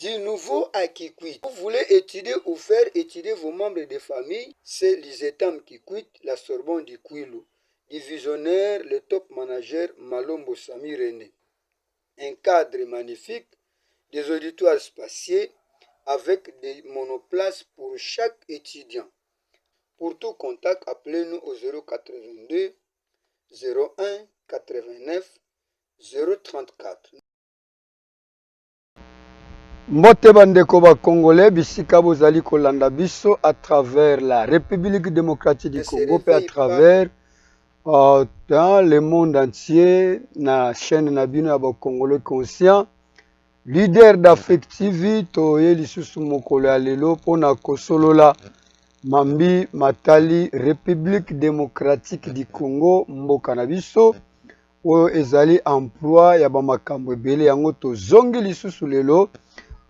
Du nouveau à Kikwit. Vous voulez étudier ou faire étudier vos membres de famille, c'est l'ISETAM Kikwit, la Sorbonne du Kwilu. Divisionnaire, le top manager Malombo Sami René. Un cadre magnifique, des auditoires spacieux avec des monoplaces pour chaque étudiant. Pour tout contact, appelez-nous au 082 01 89 034. Mbote bandeko ba Congolais bisika bozali kolanda biso à travers la République démocratique du Congo et à travers dans le monde entier na chaîne na bino ya ba Congolais conscient leader d'Afrique TV toye lisusu mokolo ya lelo pona kosolola mambi matali République démocratique du Congo mboka na biso oyo ezali emploi ya bamakambo ebele yango tozongi lisusu lelo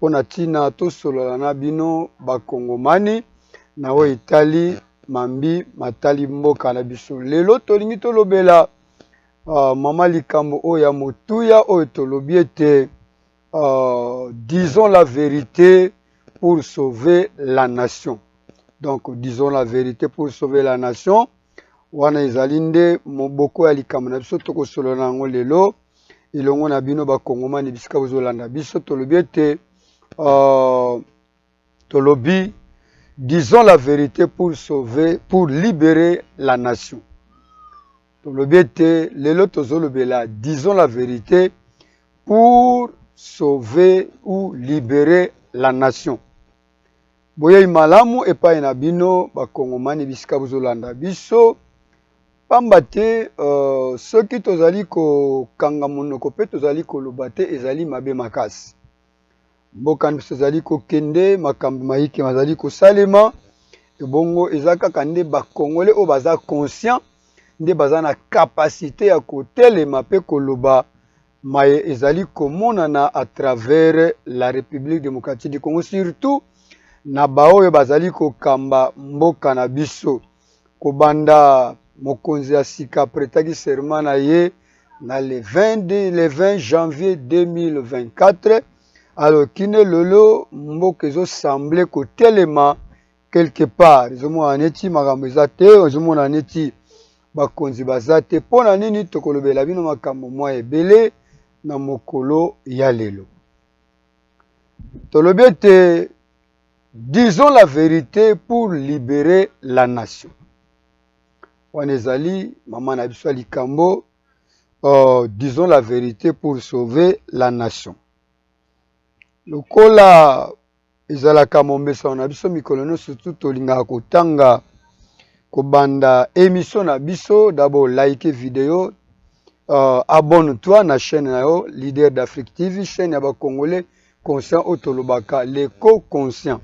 pona tina tosolola na bino bakongomani na oyo etali mambi matali mboka na biso lelo tolingi tolobela mama likambo oyo ya motuya oyo tolobi ete disons la vérité pour sauver la nation. Donc disons la vérité pour sauver la nation. Wana ezali nde moboko ya likambo na biso tokosolola nango lelo ilongo na bino bakongomani bisika bozolanda biso tolobi ete tolobi disons la vérité pour sauver, pour libérer la nation. Tolobi ete lelo tozolobela disons la vérité pour sauver ou libérer la nation. Boye malamu epai na bino bakongomani bisika bozolanda biso pamba te soki tozali kokanga monoko mpe tozali koloba te ezali mabe makasi. Mboka na biso ezali kokende makambo mayike bazali kosalema ebongo eza kaka nde bakongole oyo baza conscient nde baza na kapasité ya kotelema mpe koloba maye ezali komonana à travers la République démocratique du Congo surtout na baoyo bazali kokamba mboka na biso kobanda mokonzi ya sika pretaki serment na ye na le 20 janvier 2024 alors kine lelo mboka ezosemble kotelema quelque part ezomona neti makambo eza te ezomona neti bakonzi baza te mpo na nini tokolobela bino makambo mwa ebele na mokolo ya lelo tolobi ete disons la vérité pour libérer la nation. Wana ezali mama na biso ya likambo disons la vérité pour sauver la nation. Lokola ezalaka mombesa na biso mikolo nyonso surtout tolingaka kotanga kobanda émission na biso d'abord like vidéo abonne-toi na chaîne na yo leader d'Afrique TV chaîne ya bakongolais conscient oyo tolobaka l'éco-conscient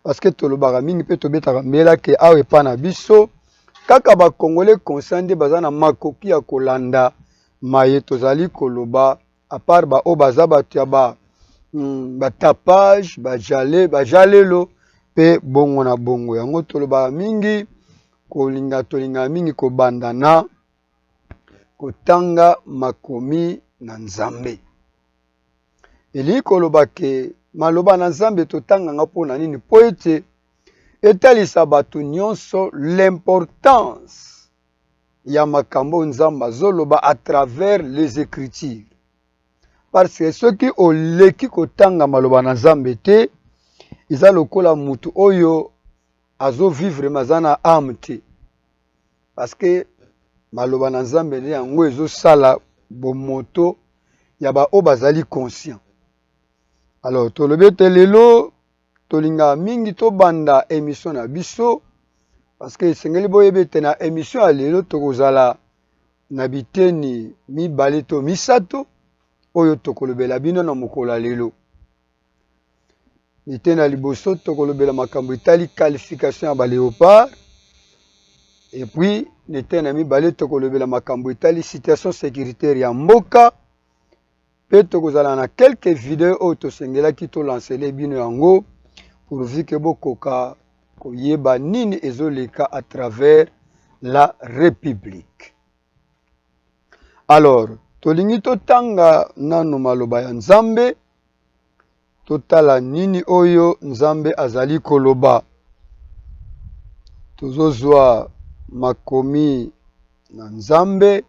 parce que tolobaka mingi mpe tobetaka mbela ke awa epa na biso kaka bakongolais conscient nde baza na makoki ya kolanda maye tozali koloba apart baoyo baza bato ya batapage bajalelo mpe bongo na bongo yango tolobaka mingi tolinga mingi kobanda na kotanga makomi na nzambe elingi koloba ke maloba na nzambe totanganga mpona nini mpo ete etalisa bato nyonso l'importance ya makambo nzambe azoloba à travers les écritures parce que soki oleki kotanga maloba na nzambe te eza lokola mutu oyo azovivre maza na ame te parce que maloba na nzambe nde yango ezosala bomoto ya baoyo bazali conscient. Alors tolobi ete lelo tolingaka mingi tobanda émission na biso parce que esengeli boyeba ete na émission ya lelo tokozala na biteni mibale to misato oyo tokolobela bino na mokolo ya lelo. Biteni ya liboso tokolobela makambo etali qualification ya baléopard et puis biteni na mibale tokolobela makambo etali situation sécuritaire ya mboka mpe tokozala na quelques vidéos oyo tosengelaki tolancele bino yango pourvu ke bokoka koyeba nini ezoleka à travers la République. Alors tolingi totanga nano maloba ya nzambe totala nini oyo nzambe azali koloba. Tozozwa makomi na nzambe,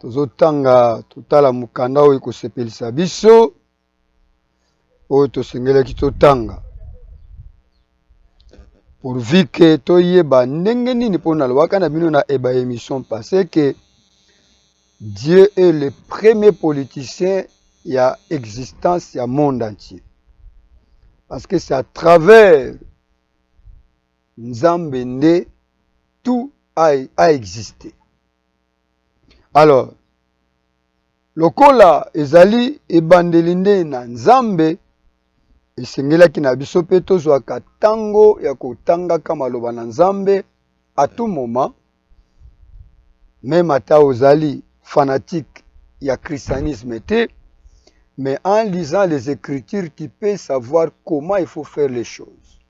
tozotanga totala mukanda oyo kosepelisa biso oyo tosengelaki totanga pourvu que toyeba ndenge nini mpo nalobaka na bino na eba émission passée que Dieu est le premier politicien ya existence ya monde entier, parce que c'est à travers nzambe nde tout a existé. Alors lokola ezali ebandeli nde na nzambe, esengelaki na biso mpe tozwaka ntango ya kotangaka maloba na nzambe à tout moment, même ata ozali fanatique ya christianisme te, mais en lisant les écritures tu peux savoir comment il faut faire les choses.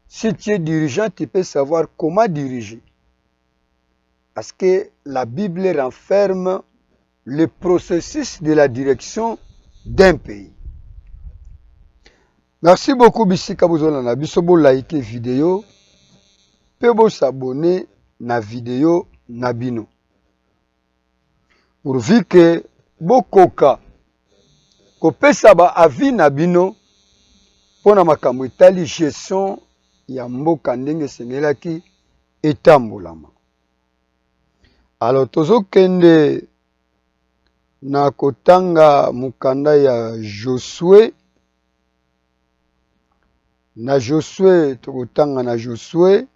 Si tu es dirigeant, tu peux savoir comment diriger, parce que la Bible renferme le processus de la direction d'un pays. Merci beaucoup bisika bozola na biso bo like vidéo pe bo s'abonner na vidéo na bino pourvu que bokoka kopesa ba avis na bino pona makambo etali gestion ya mboka ndenge sengelaki etambolama. Alors tozokende na kotanga mukanda ya Josué. Na Josué, tokotanga na Josué.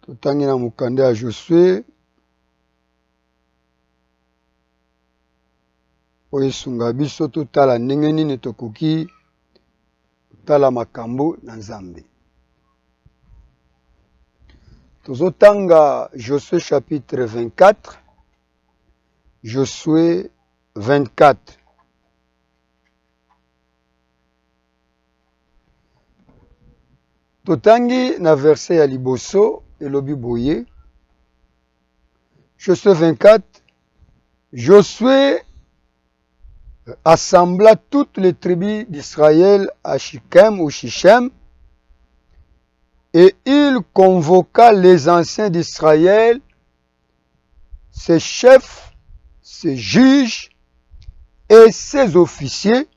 Totangi na mukanda ya Josué. Po esunga biso totala ndenge nini tokoki tala makambo na Nzambe. Tozotanga Josué chapitre 24. Josué 24. Totangi na verset ya liboso elobi boye. Josué 24. Josué assembla toutes les tribus d'Israël à Shichem ou Shichem, et il convoqua les anciens d'Israël, ses chefs, ses juges et ses officiers,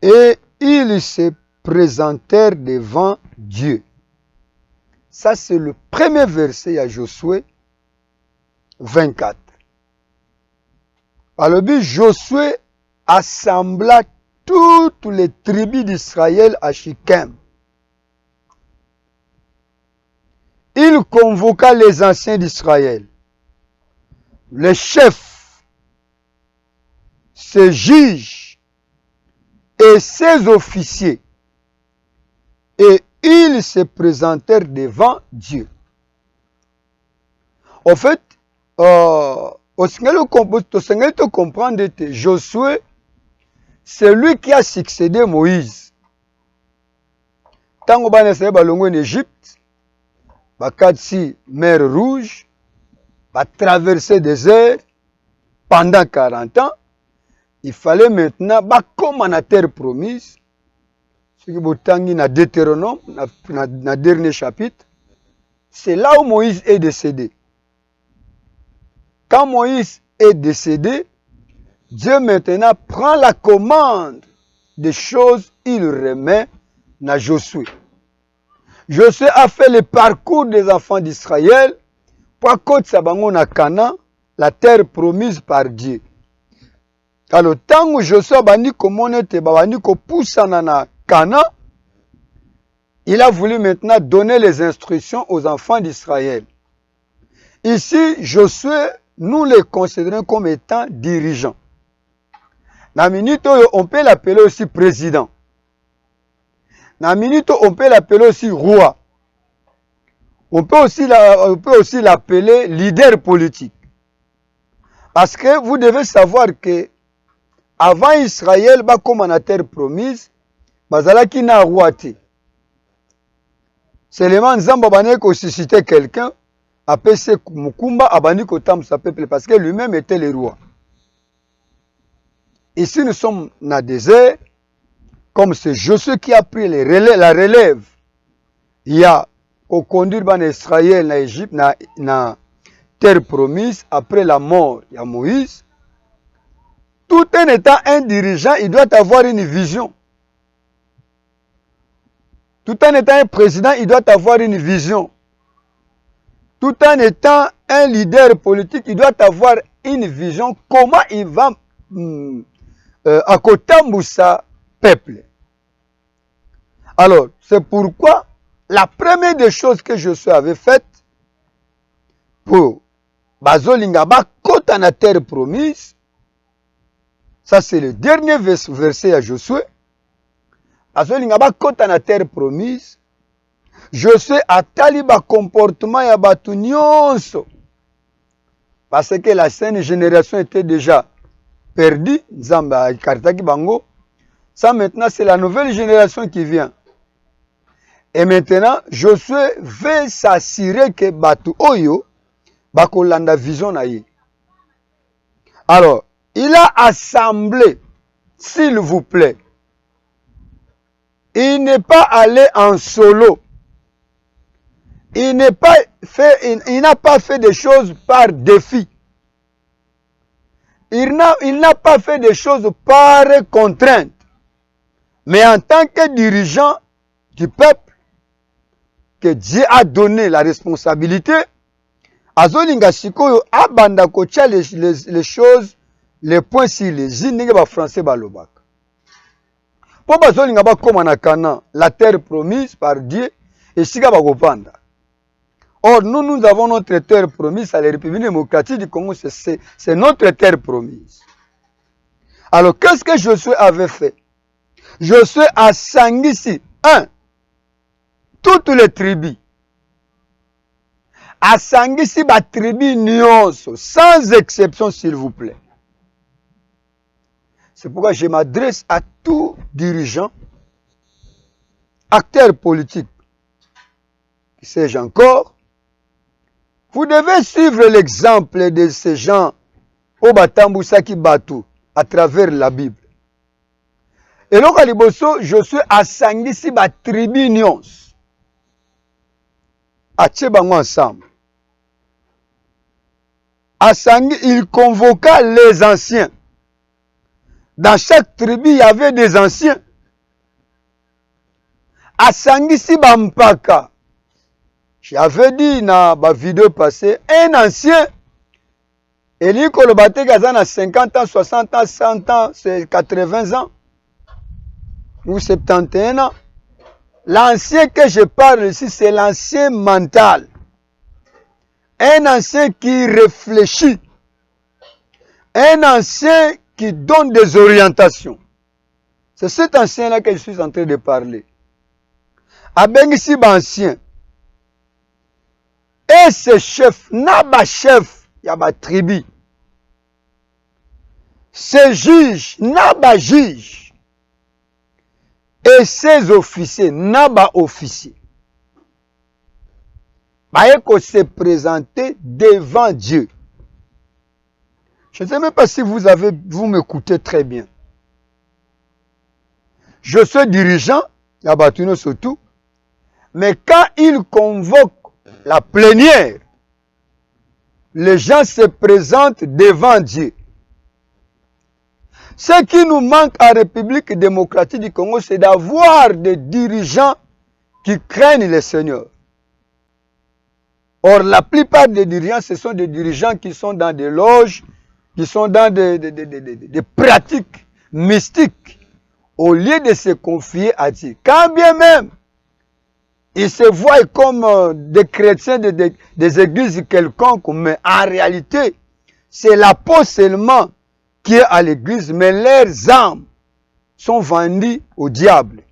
et ils se présentèrent devant Dieu. Ça, c'est le premier verset à Josué 24. Alors, Josué assembla toutes les tribus d'Israël à Shichem. Il convoqua les anciens d'Israël, les chefs, ses juges et ses officiers, et ils se présentèrent devant Dieu. En fait, tu comprendre que Josué, c'est lui qui a succédé Moïse. Tango bana sa balongo en Égypte, bakatsi mer Rouge, ba traverser des airs pendant 40 ans, il fallait maintenant ba comme en terre promise. Ce qui botangi na Deutéronome, na dernier chapitre, c'est là où Moïse est décédé. Quand Moïse est décédé, Dieu maintenant prend la commande des choses, il remet à Josué. Josué a fait le parcours des enfants d'Israël pour côte Sabango na Canaan, la terre promise par Dieu. Alors, tant que Josué bani communauté bani ko poussa na Canaan, il a voulu maintenant donner les instructions aux enfants d'Israël. Ici, Josué, nous les considérons comme étant dirigeants. Na minute, on peut l'appeler aussi président. Na minute, on peut l'appeler aussi roi. On peut aussi l'appeler leader politique. Parce que vous devez savoir que avant Israël, comme en terre promise, bazalaki na roi te. Seulement Nzamba bané ko susciter quelqu'un apese Mukumba abandi kotambusa peuple parce que lui-même était le roi. Ici nous sommes dans le désert, comme c'est Josué qui a pris la relève. Il y a au conduire en Israël, en Égypte, dans terre promise, après la mort, il y a Moïse. Tout en étant un dirigeant, il doit avoir une vision. Tout en étant un président, il doit avoir une vision. Tout en étant un leader politique, il doit avoir une vision. Comment il va accoter sa peuple. Alors, c'est pourquoi la première des choses que Josué avait faites pour Bazolingaba, kota na terre promise, ça c'est le dernier verset à Josué. Bazolingaba, kota na terre promise, Josué atali ba comportement ya batu nyonso. Parce que la ancienne génération était déjà perdue, Nzamba ikartaki bango. Ça maintenant c'est la nouvelle génération qui vient. Et maintenant, Josué veut s'assurer que batu oyo bakolanda vision na ye. Alors, il a assemblé, s'il vous plaît. Il n'est pas allé en solo. Il n'a pas fait des choses par défi. Il n'a pas fait des choses par contrainte. Mais en tant que dirigeant du peuple, que Dieu a donné la responsabilité, azolinga sikoyo abanda kocha les choses, les points sur les i, ndenge ba français balobaka. Po bazolinga bakoma na Canaan, la terre promise par Dieu, et sika bakopanda. Or, nous avons notre terre promise à la République démocratique du Congo, c'est notre terre promise. Alors, qu'est-ce que Josué avait fait? Josué a sangisi, toutes les tribus. A sangisi ba tribu nyonso, sans exception s'il vous plaît. C'est pourquoi je m'adresse à tout dirigeant, acteur politique, qui sais-je encore. Vous devez suivre l'exemple de ces gens au Batambusaki Batu à travers la Bible. Et donc, à Liboso, Josué a sangisi ba tribu nyonso. Ensemble. Il convoqua les anciens. Dans chaque tribu, il y avait des anciens. Asangisi Bampaka. J'avais dit dans ma vidéo passée, un ancien, il dit que le bâtiment a 50 ans, 60 ans, 100 ans, c'est 80 ans, ou 71 ans. L'ancien que je parle ici, c'est l'ancien mental. Un ancien qui réfléchit. Un ancien qui donne des orientations. C'est cet ancien-là que je suis en train de parler. Abengisi ancien. Et ce chef, naba chef, yaba tribu. Ce juge, naba juge. Et ses officiers, naba officiers. Baeko se présenter devant Dieu. Je ne sais même pas si vous m'écoutez très bien. Je suis dirigeant, Yabatuno surtout, mais quand il convoque la plénière, les gens se présentent devant Dieu. Ce qui nous manque en République démocratique du Congo, c'est d'avoir des dirigeants qui craignent le Seigneur. Or, la plupart des dirigeants, ce sont des dirigeants qui sont dans des loges, qui sont dans des pratiques mystiques, au lieu de se confier à Dieu. Quand bien même, ils se voient comme des chrétiens des églises quelconques, mais en réalité, c'est la peau seulement qui est à l'église, mais leurs âmes sont vendues au diable.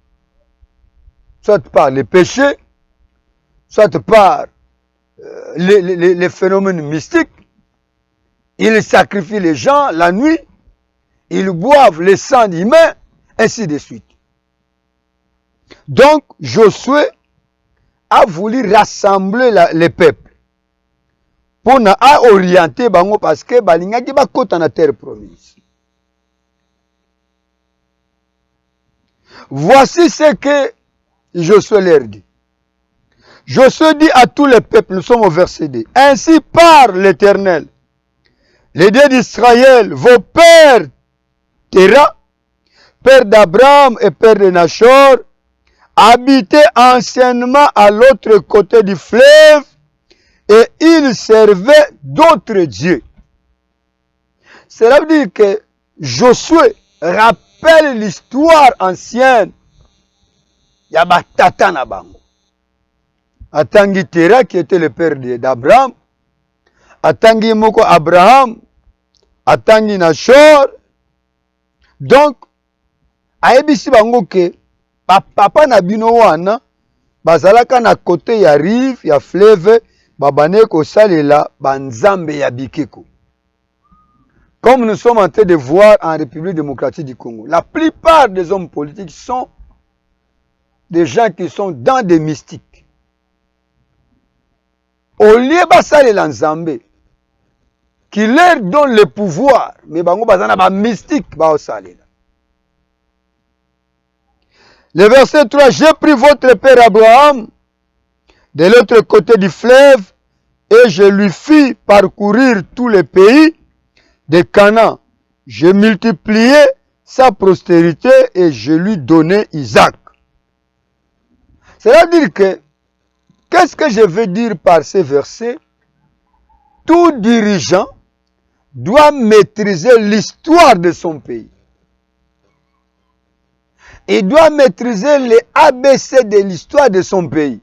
Soit par les péchés, soit par les phénomènes mystiques. Ils sacrifient les gens la nuit, ils boivent le sang humain, ainsi de suite. Donc, Josué a voulu rassembler les peuples. pour na orienter bango parce que balingaki bakota na terre promise. Voici ce que Josué leur dit. Josué dit à tous les peuples, nous sommes au verset 2. Ainsi parle l'Éternel, les dieux d'Israël, vos pères, Terah, père d'Abraham et père de Nachor, habitaient anciennement à l'autre côté du fleuve et ils servaient d'autres dieux. Cela veut dire que Josué rappelle l'histoire ancienne. Il y a Batata na bango. Atangi Terah qui était le père d'Abraham, Atangi Moko Abraham, Atangi Nachor. Donc, ayebisi bango ke papa na bino wana bazalaka na côté ya rive ya fleuve babane ko salela banzambe ya bikeko. Comme nous sommes en train de voir en République démocratique du Congo, la plupart des hommes politiques sont des gens qui sont dans des mystiques. Au lieu basalela nzambe qui leur donne le pouvoir, mais bango bazana ba mystique ba osalela. Le verset 3, j'ai pris votre père Abraham de l'autre côté du fleuve et je lui fis parcourir tous les pays de Canaan. Je multipliai sa postérité et je lui donnai Isaac. C'est-à-dire que, qu'est-ce que je veux dire par ces versets? Tout dirigeant doit maîtriser l'histoire de son pays. Il doit maîtriser les ABC de l'histoire de son pays.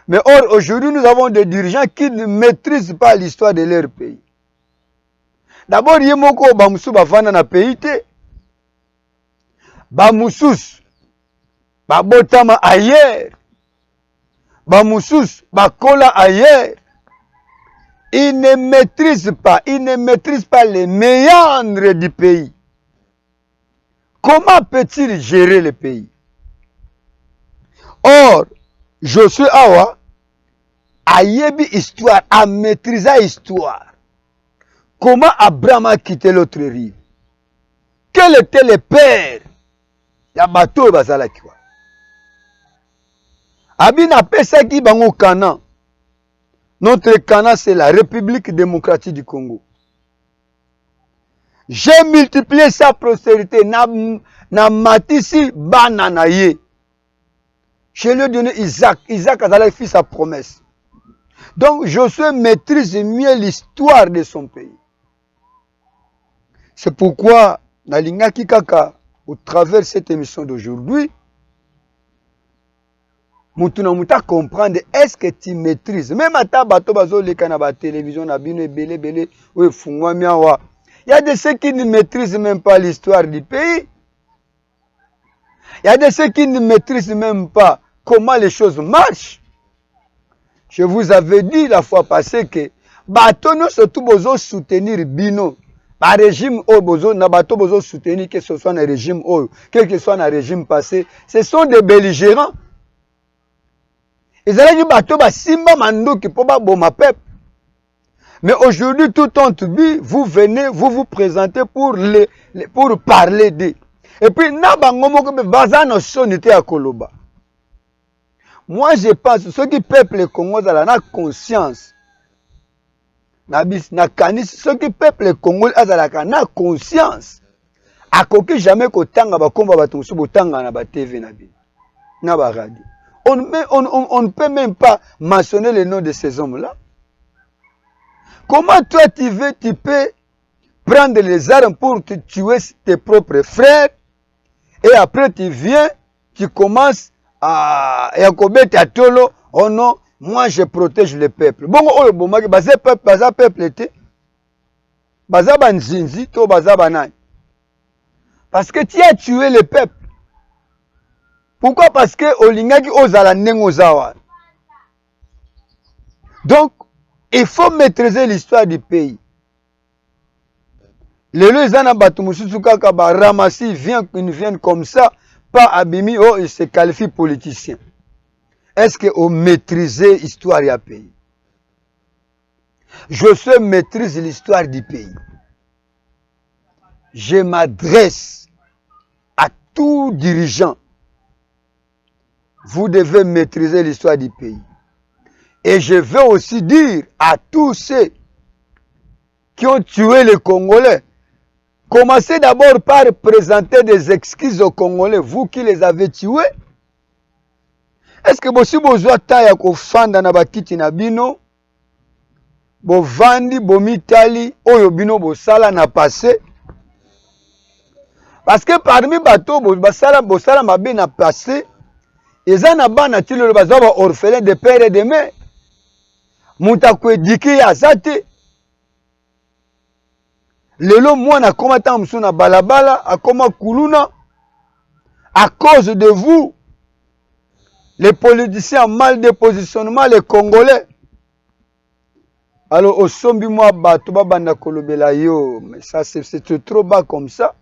Mais or, aujourd'hui, nous avons des dirigeants qui ne maîtrisent pas l'histoire de leur pays. D'abord, yemoko bamusu bafana na pays te. Bamusus babotama ailleurs. Bamusus bakola ailleurs. Ils ne maîtrisent pas les méandres du pays. Comment peut-il gérer le pays? Or, Josué Awa a yebi histoire, a maîtrisé l'histoire. Comment Abraham a quitté l'autre rive? Quel était le père? Ya bateau bazala kiwa. Abina pesa ki bango Canaan. Notre Canaan, c'est la République démocratique du Congo. J'ai multiplié sa prospérité. Na matisi bananaye. Je lui ai donné Isaac. Isaac a fait sa promesse. Donc Josué maîtrise mieux l'histoire de son pays. C'est pourquoi, Nalinga Kikaka, au travers de cette émission d'aujourd'hui, Moutouna comprendre est-ce que tu maîtrises. Même à ta bateau, bazo le canaba télévision, na bino belé belé, ou fungwa miawa. Il y a de ceux qui ne maîtrisent même pas l'histoire du pays. Il y a de ceux qui ne maîtrisent même pas comment les choses marchent. Je vous avais dit la fois passée que bateau nous surtout besoin soutenir bino. Par régime au bozo, na bateau besoin soutenir que ce soit un régime ou quel que soit un régime passé. Ce sont des belligérants. Ils allaient dire bateau ba simba mando qui peut pas boma peuple. Mais aujourd'hui, tout en tout dit, vous venez, vous vous présentez pour parler d'eux. Et puis, na bangomo comme bazano sonité à Koloba. Moi, je pense, ceux qui peuplent le Congo, ils ont conscience. Ceux qui peuplent le Congo, ils ont conscience. A koki jamais ko tanga ba komba ba tonsu bo tanga na ba TV na bi. Na ba radio. On ne peut même pas mentionner le nom de ces hommes-là. Comment toi tu peux prendre les armes pour tuer tes propres frères et après tu viens, tu commences à commettre à tolo, oh non, moi je protège le peuple. Bon, oh, bon, baza peuple était, baza banzinzi, to baza banani. Parce que tu as tué le peuple. Pourquoi? Parce que olingaki ozala nengo zawa. Donc, il faut maîtriser l'histoire du pays. Les gens ramasser, ils viennent comme ça, pas abimi, oh, ils se qualifient politiciens. Est-ce qu'on maîtrise l'histoire du pays? Josué maîtrise l'histoire du pays. Je m'adresse à tout dirigeant. Vous devez maîtriser l'histoire du pays. Et je veux aussi dire à tous ceux qui ont tué les Congolais, commencez d'abord par présenter des excuses aux Congolais, vous qui les avez tués. Est-ce que vous avez taya kofanda na bakiti na bino, bovandi bomitali oyo bino bosala na passé? Parce que parmi bato bosala mabe na passé, eza na bana ti lelo bazwa ba orphelin de père et de mère. Muta kwediki aza te. Lelo mwana akoma ta musu na balabala, akoma kuluna à cause de vous. Les politiciens mal de positionnement, les Congolais. Alors, au sombi moi bato babanda kolobela yo, mais ça c'est trop bas comme ça.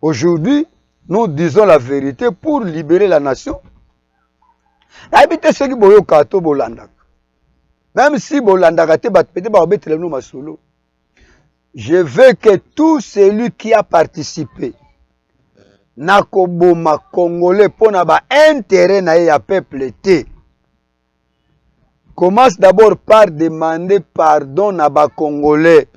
Aujourd'hui, nous disons la vérité pour libérer la nation. Habite ceux qui boyo kato bolanda. Même si bolanda kate bat pete ba obetele no masolo. Je veux que tout celui qui a participé nakoboma Congolais pour na ba intérêt na ya peuple te. Commence d'abord par demander pardon na ba Congolais.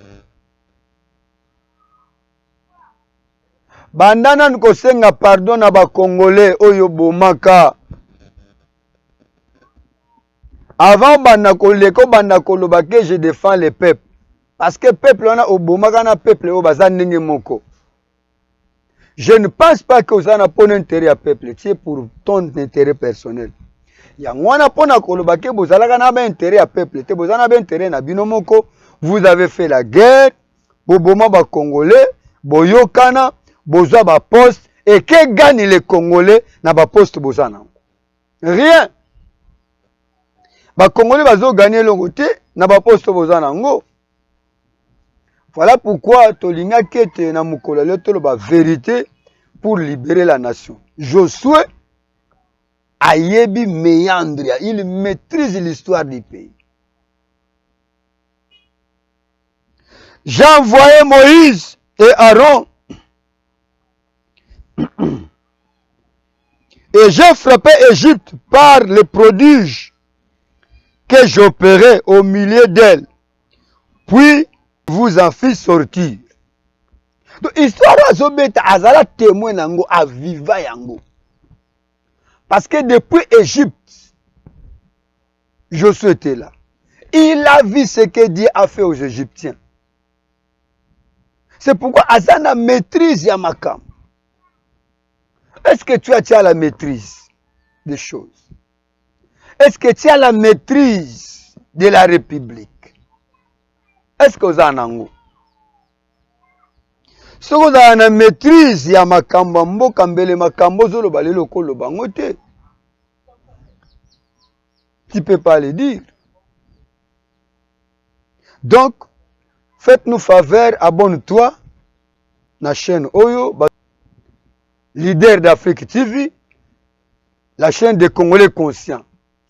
Bandana nkosenga pardon na ba Congolais oyo bomaka. Avant banda koleko banda koloba que je défends le peuple. Parce que le peuple on a obomaka na peuple o baza ndenge moko. Je ne pense pas que vous avez un intérêt à peuple, c'est pour ton intérêt personnel. Yangwana pona koloba que vous avez un intérêt à peuple, vous avez un intérêt na binomoko, vous avez fait la guerre, boboma ba Congolais, boyokana, bozwa ba poste et que gagne les Congolais na ba poste bozana. Rien. Ba Congolais bazo gagner le côté na ba poste bozana ngo. Voilà pourquoi Tolinga Kete na mukolo le tolo ba vérité pour libérer la nation. Josué ayebi méandria, il maîtrise l'histoire du pays. J'ai envoyé Moïse et Aaron et j'ai frappé Égypte par les prodiges que j'opérais au milieu d'elle. Puis vous en fit sortir. Donc, histoire azobeta azala témoin nango aviva yango. Parce que depuis Égypte, Josué était là. Il a vu ce que Dieu a fait aux Égyptiens. C'est pourquoi azana maîtrise ya makam. Est-ce que tu as la maîtrise des choses? Est-ce que tu as la maîtrise de la République? Est-ce que vous avez un si vous avez une maîtrise, il y a makambo mboka mbele makambo zolo balelo kolo bangote. Tu peux pas le dire. Donc, faites-nous faveur, abonne-toi na chaîne Oyo, leader d'Afrique TV, la chaîne des Congolais conscients.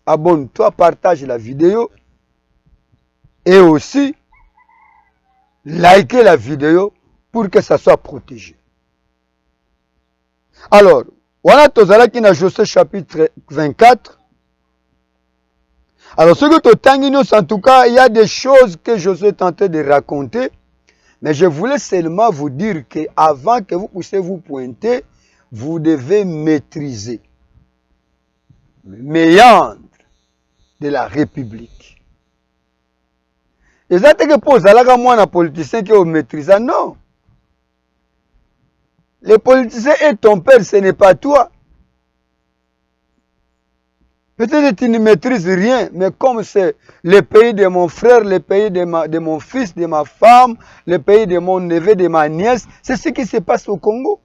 Abonne-toi, partage la vidéo et aussi likez la vidéo pour que ça soit protégé. Alors, voilà Tozalaki na Josué chapitre 24. Alors, ce que Totanginos, en tout cas, il y a des choses que Josué tentait de raconter, mais je voulais seulement vous dire que avant que vous puissiez vous pointer, vous devez maîtriser le méandre de la République. Et ça, c'est que pour Zalaga, moi, un politicien qui est maîtrisé, non. Les politiciens et ton père, ce n'est pas toi. Peut-être que tu ne maîtrises rien, mais comme c'est le pays de mon frère, le pays de mon fils, de ma femme, le pays de mon neveu, de ma nièce, c'est ce qui se passe au Congo.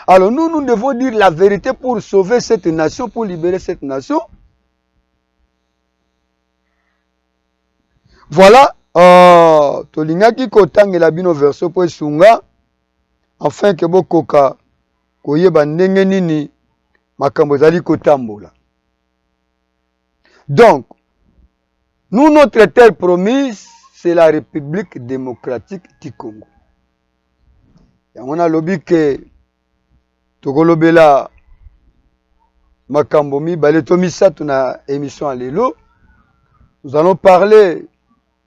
Alors nous devons dire la vérité pour sauver cette nation, pour libérer cette nation. Voilà, tolingaki kotangela bino verso po esunga afin que bokoka koyeba ndenge nini makambo ezali kotambola. Donc, Nous, notre terre promise, c'est la République démocratique du Congo. Et on a lobby que Togolobela Makambomi, Baletomisa, tuna émission à l'élo. Nous allons parler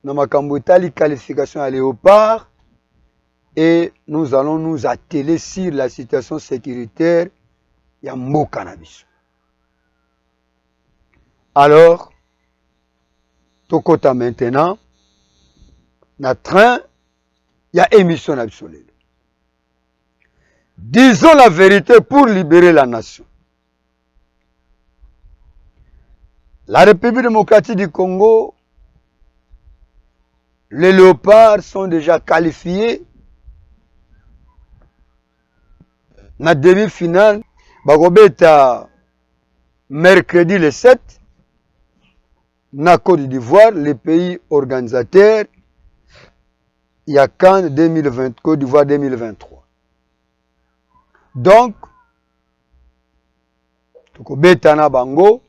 de Makambotali qualification à Léopard et nous allons nous atteler sur la situation sécuritaire de Cannabis. Alors, Tokota maintenant, na train, il y a émission absolue. Disons la vérité pour libérer la nation. La République démocratique du Congo, les léopards sont déjà qualifiés. Na demi-finale, Bagobeta mercredi le 7, na Côte d'Ivoire, les pays organisateurs, il y a Cannes 2020, Côte d'Ivoire 2023. Donc, Tokobeta na Bango,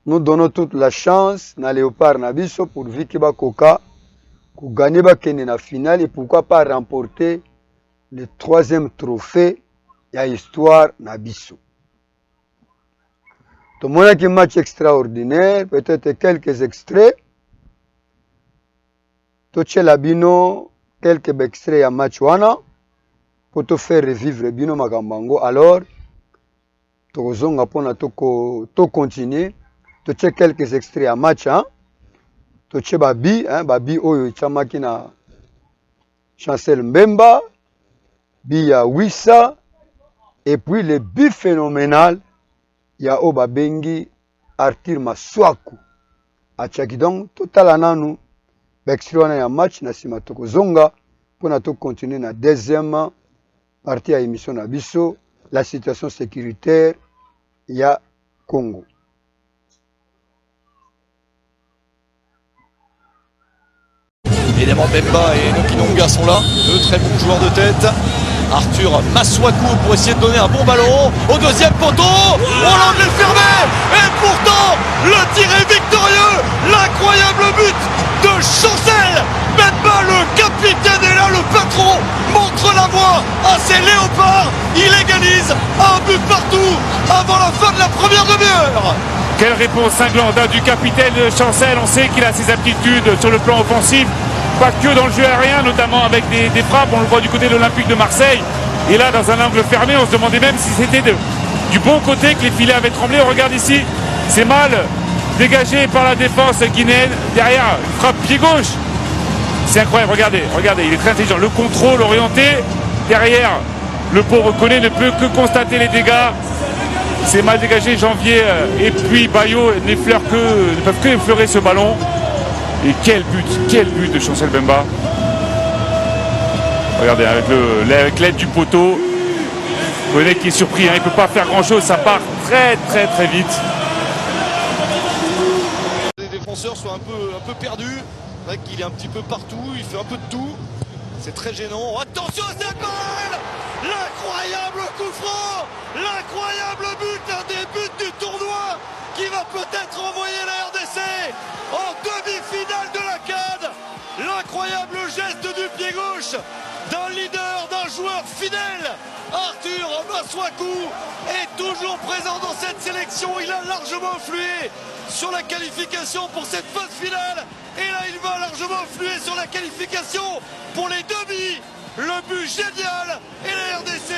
nous donnons toute la chance na Léopard Nabiso pour Vikiba Koka, pour gagner la finale et pourquoi pas remporter le 3e trophée de l'histoire Nabiso. Tout le monde a un match extraordinaire, peut-être quelques extraits. Tout le monde quelques extraits à match wana pour te faire revivre bino makambango. Alors, tozonga pona to continuer. Tu as quelques extraits à match, hein? Tu as Babi Oyo Chamaki na Chancel Mbemba, Biya Wissa, et puis le but phénoménal, il y a Obabengi Arthur Maswaku. A Tchakidong, total ananu, extrait na match na Simatoko Zonga, pour na to continuer na deuxième partie à émission na Bisso, la situation sécuritaire, il y a Congo. Évidemment, Bemba et Nokinonga sont là, deux très bons joueurs de tête. Arthur Maswaku pour essayer de donner un bon ballon au deuxième poteau. Oh, l'angle est fermé. Et pourtant, le tir est victorieux. L'incroyable but de Chancel. Bemba, le capitaine est là, le patron, montre la voie à ses léopards. Il égalise un but partout avant la fin de la première demi-heure. Quelle réponse cinglante du capitaine Chancel. On sait qu'il a ses aptitudes sur le plan offensif. Pas que dans le jeu aérien, notamment avec des frappes, on le voit du côté de l'Olympique de Marseille. Et là, dans un angle fermé, on se demandait même si c'était du bon côté que les filets avaient tremblé. On regarde ici, c'est mal dégagé par la défense guinéenne. Derrière, frappe pied gauche. C'est incroyable, regardez, il est très intelligent. Le contrôle orienté, derrière, le pauvre Koné ne peut que constater les dégâts. C'est mal dégagé, Janvier et puis Bayo ne peuvent que effleurer ce ballon. Et quel but de Chancel Bemba. Regardez, avec l'aide du poteau, Koné qui est surpris, hein, il ne peut pas faire grand chose, ça part très vite. Les défenseurs sont un peu perdus, c'est vrai qu'il est un petit peu partout, il fait un peu de tout, c'est très gênant. Attention à cette balle, l'incroyable coup franc, l'incroyable but, un des buts du tournoi qui va peut-être envoyer la RDC en demi-finale de la CAN. L'incroyable geste du pied gauche d'un leader, d'un joueur fidèle. Arthur Maswaku est toujours présent dans cette sélection. Il a largement influé sur la qualification pour cette phase finale. Et là, il va largement influer sur la qualification pour les demi. Le but génial. Et la RDC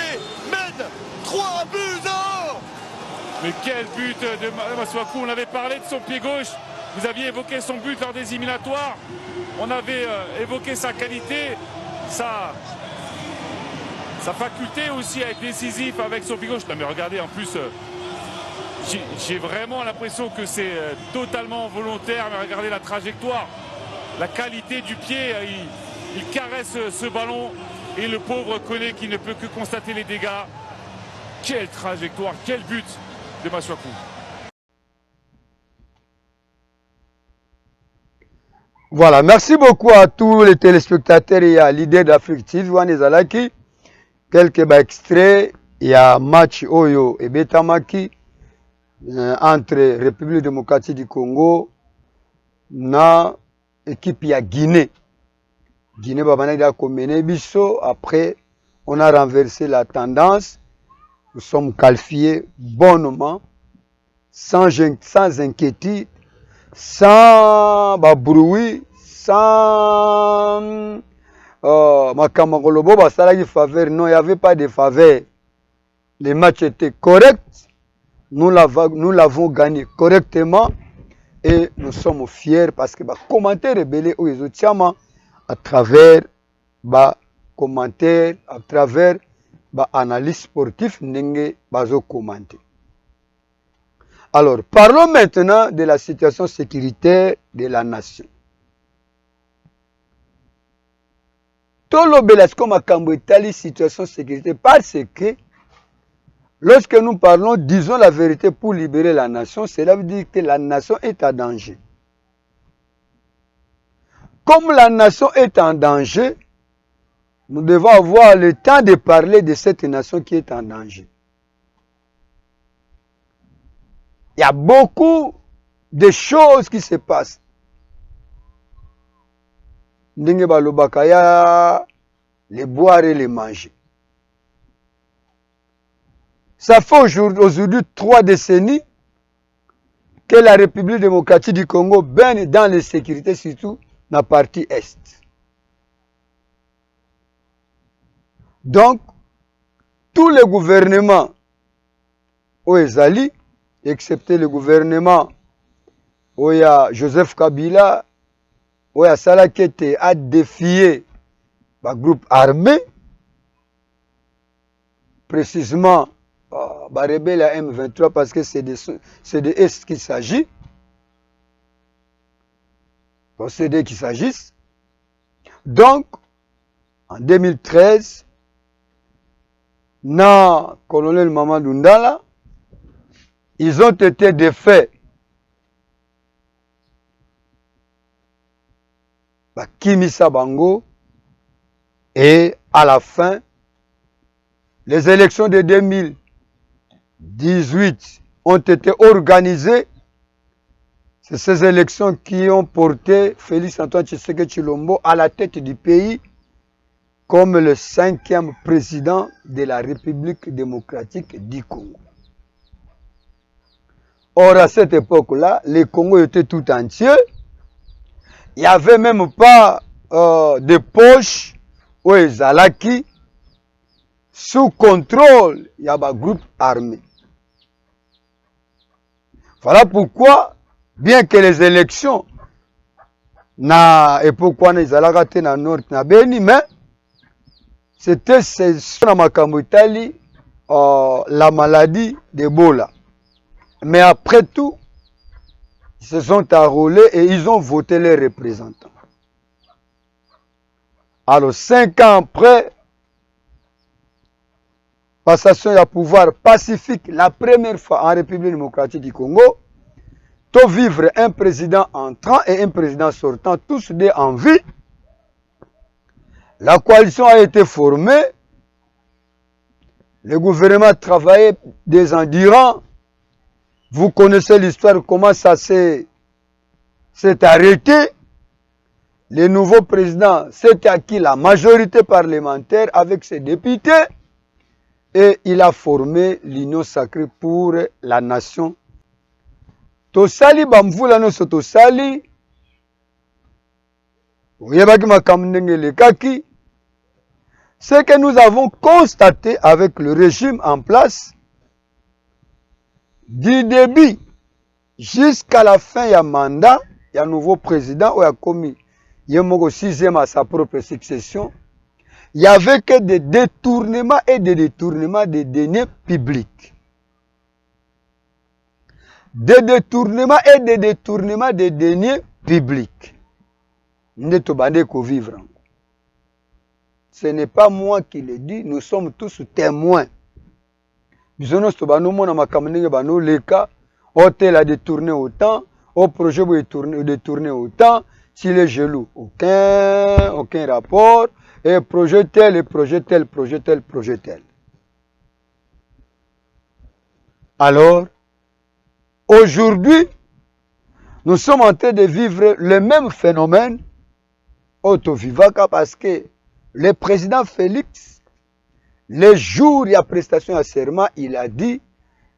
mène 3 buts à 1. Mais quel but de Maswaku. On avait parlé de son pied gauche. Vous aviez évoqué son but lors des éliminatoires. On avait évoqué sa qualité, sa faculté aussi à être décisif avec son pied gauche. Non mais regardez, en plus, j'ai vraiment l'impression que c'est totalement volontaire. Mais regardez la trajectoire, la qualité du pied. Il caresse ce ballon et le pauvre Koné qui ne peut que constater les dégâts. Quelle trajectoire, quel but de Maswaku. Voilà, merci beaucoup à tous les téléspectateurs et à l'idée d'Afrique TV. Wanezalaki, quelques extraits, il y a match Oyo et Betamaki entre République démocratique du Congo na équipe ya Guinée. Guinée babana a mené biso. Après, on a renversé la tendance. Nous sommes qualifiés bonnement, sans inquiétude, sans bruit, sans makamangolobo basalaki faveur. Non, il n'y avait pas de faveur. Les matchs étaient corrects. Nous l'avons gagné correctement. Et nous sommes fiers parce que les commentaires rebelles aux Ezotiama à travers les commentaires, à travers l'analyse sportive, n'enge bazo commenter. Alors, parlons maintenant de la situation sécuritaire de la nation. Tout le belasco makambo etali situation sécurité parce que lorsque nous parlons, disons la vérité pour libérer la nation, cela veut dire que la nation est en danger. Comme la nation est en danger, nous devons avoir le temps de parler de cette nation qui est en danger. Il y a beaucoup de choses qui se passent. Ndenge balobaka ya les boire et les manger. Ça fait aujourd'hui 3 décennies que la République démocratique du Congo baigne dans l'insécurité, surtout dans la partie Est. Donc, tous les gouvernements au Ezali, excepté le gouvernement où il y a Joseph Kabila, où il y a Salah Kete a défié le groupe armé, précisément le rebelle à M23 parce que c'est de Est qu'il s'agit. C'est d'eux qu'il s'agisse. Donc, en 2013, na colonel Mamadou Ndala, ils ont été défaits. Kimisa Bango, et à la fin, les élections de 2018 ont été organisées. C'est ces élections qui ont porté Félix Antoine Tshisekedi Tshilombo à la tête du pays comme le 5e président de la République démocratique du Congo. Or, à cette époque-là, le Congo était tout entier. Il n'y avait même pas de poche où Ezalaki sous contrôle. Il y a un groupe armé. Voilà pourquoi, bien que les élections na époque où Ezalaka te na nord na Beni, mais c'était na makambo Italie la maladie d'Ebola. Mais après tout, ils se sont enrôlés et ils ont voté les représentants. Alors, 5 ans après, passation à pouvoir pacifique, la première fois en République démocratique du Congo, tout vivre un président entrant et un président sortant, tous deux en vie. La coalition a été formée, le gouvernement travaillait des ans durant. Vous connaissez l'histoire, comment ça s'est arrêté. Le nouveau président s'est acquis la majorité parlementaire avec ses députés et il a formé l'Union sacrée pour la nation. Tosali bamvula no sotosali. Oyebaki makamndenge lekaki. Ce que nous avons constaté avec le régime en place, du début jusqu'à la fin il y a mandat, il y a un nouveau président, il y a commis, il y a un 6e à sa propre succession. Il n'y avait que des détournements et des détournements des deniers publics. Des détournements et des détournements des deniers publics. Ce n'est pas moi qui le dis, nous sommes tous témoins. Bisonos tobano na makamninga bano leka hôtel a détourné autant, au projet détourné autant, si les jaloux aucun rapport et projet tel, projet tel. Alors aujourd'hui, nous sommes en train de vivre le même phénomène auto-vivaka parce que le président Félix, le jour de la prestation à serment, il a dit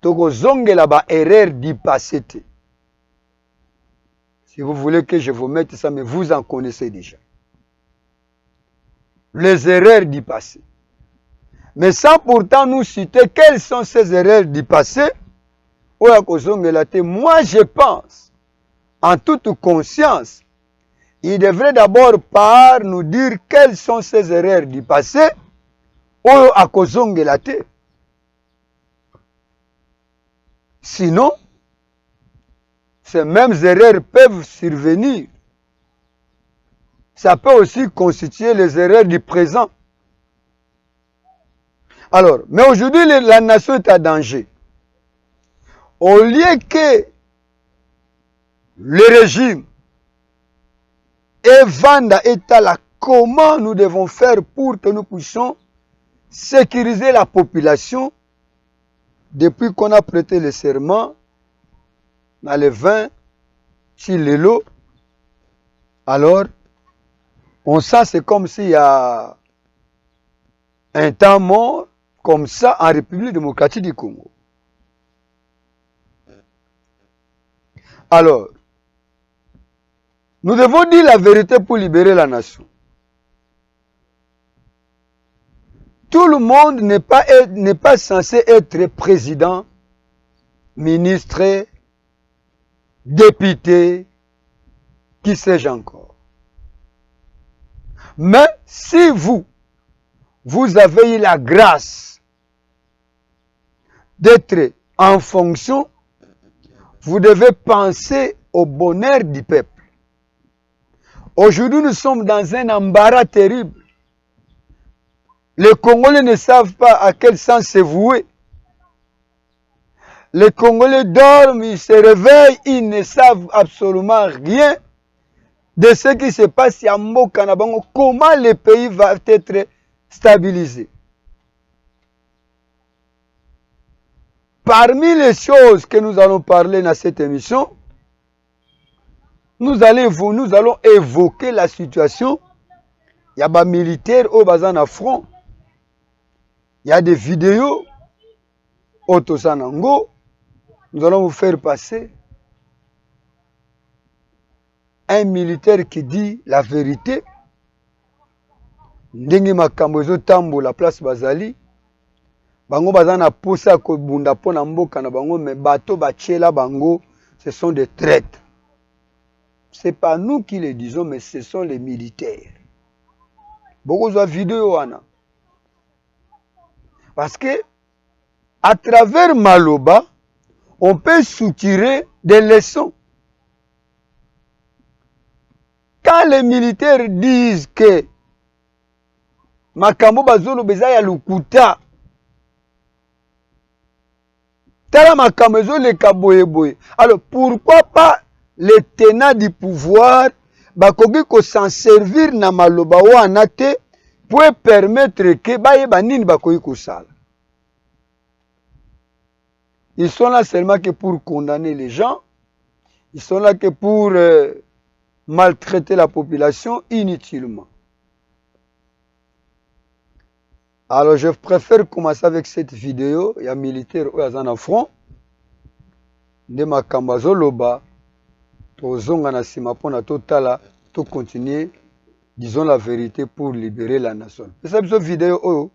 Tokozongela ba erreur du passé. Si vous voulez que je vous mette ça, mais vous en connaissez déjà. Les erreurs du passé. Mais sans pourtant nous citer quelles sont ces erreurs du passé, moi je pense, en toute conscience, il devrait d'abord par nous dire quelles sont ces erreurs du passé, sinon, ces mêmes erreurs peuvent survenir. Ça peut aussi constituer les erreurs du présent. Alors, mais aujourd'hui, la nation est à danger. Au lieu que le régime et Vanda est à la comment nous devons faire pour que nous puissions sécuriser la population depuis qu'on a prêté le serment dans les 20 Chilelo, alors on sent c'est comme s'il y a un temps mort comme ça en République démocratique du Congo. Alors, nous devons dire la vérité pour libérer la nation. Tout le monde n'est pas censé être président, ministre, député, qui sais-je encore. Mais si vous avez eu la grâce d'être en fonction, vous devez penser au bonheur du peuple. Aujourd'hui, nous sommes dans un embarras terrible. Les Congolais ne savent pas à quel sens se vouer. Les Congolais dorment, ils se réveillent, ils ne savent absolument rien de ce qui se passe à Mokanabango, comment le pays va être stabilisé. Parmi les choses que nous allons parler dans cette émission, nous allons évoquer la situation. Il y a des militaires au bazan à front. Il y a des vidéos au Tosanango. Nous allons vous faire passer un militaire qui dit la vérité. Ndenge makambo ezotambola la place Bazali. Bango bazana posa ko bunda pona mboka na bango mais bato bachela bango, ce sont des traîtres. C'est pas nous qui le disons, mais ce sont les militaires. Beaucoup de vidéos wana. Parce que à travers Maloba, on peut soutirer des leçons. Quand les militaires disent que makambo bazolo beza ya lukuta, tala makambo ezole kaboyeboye. Alors pourquoi pas les tenants du pouvoir bakoki ko s'en servir na maloba wana te pour permettre que bayeba nini bakoki kosala. Ils sont là seulement que pour condamner les gens. Ils sont là que pour maltraiter la population inutilement. Alors je préfère commencer avec cette vidéo. Il y a un militaire qui est en front. De ma kambazoloba. Tozonga na sima pona totala. To continuer. Disons la vérité pour libérer la nation. C'est cette vidéo.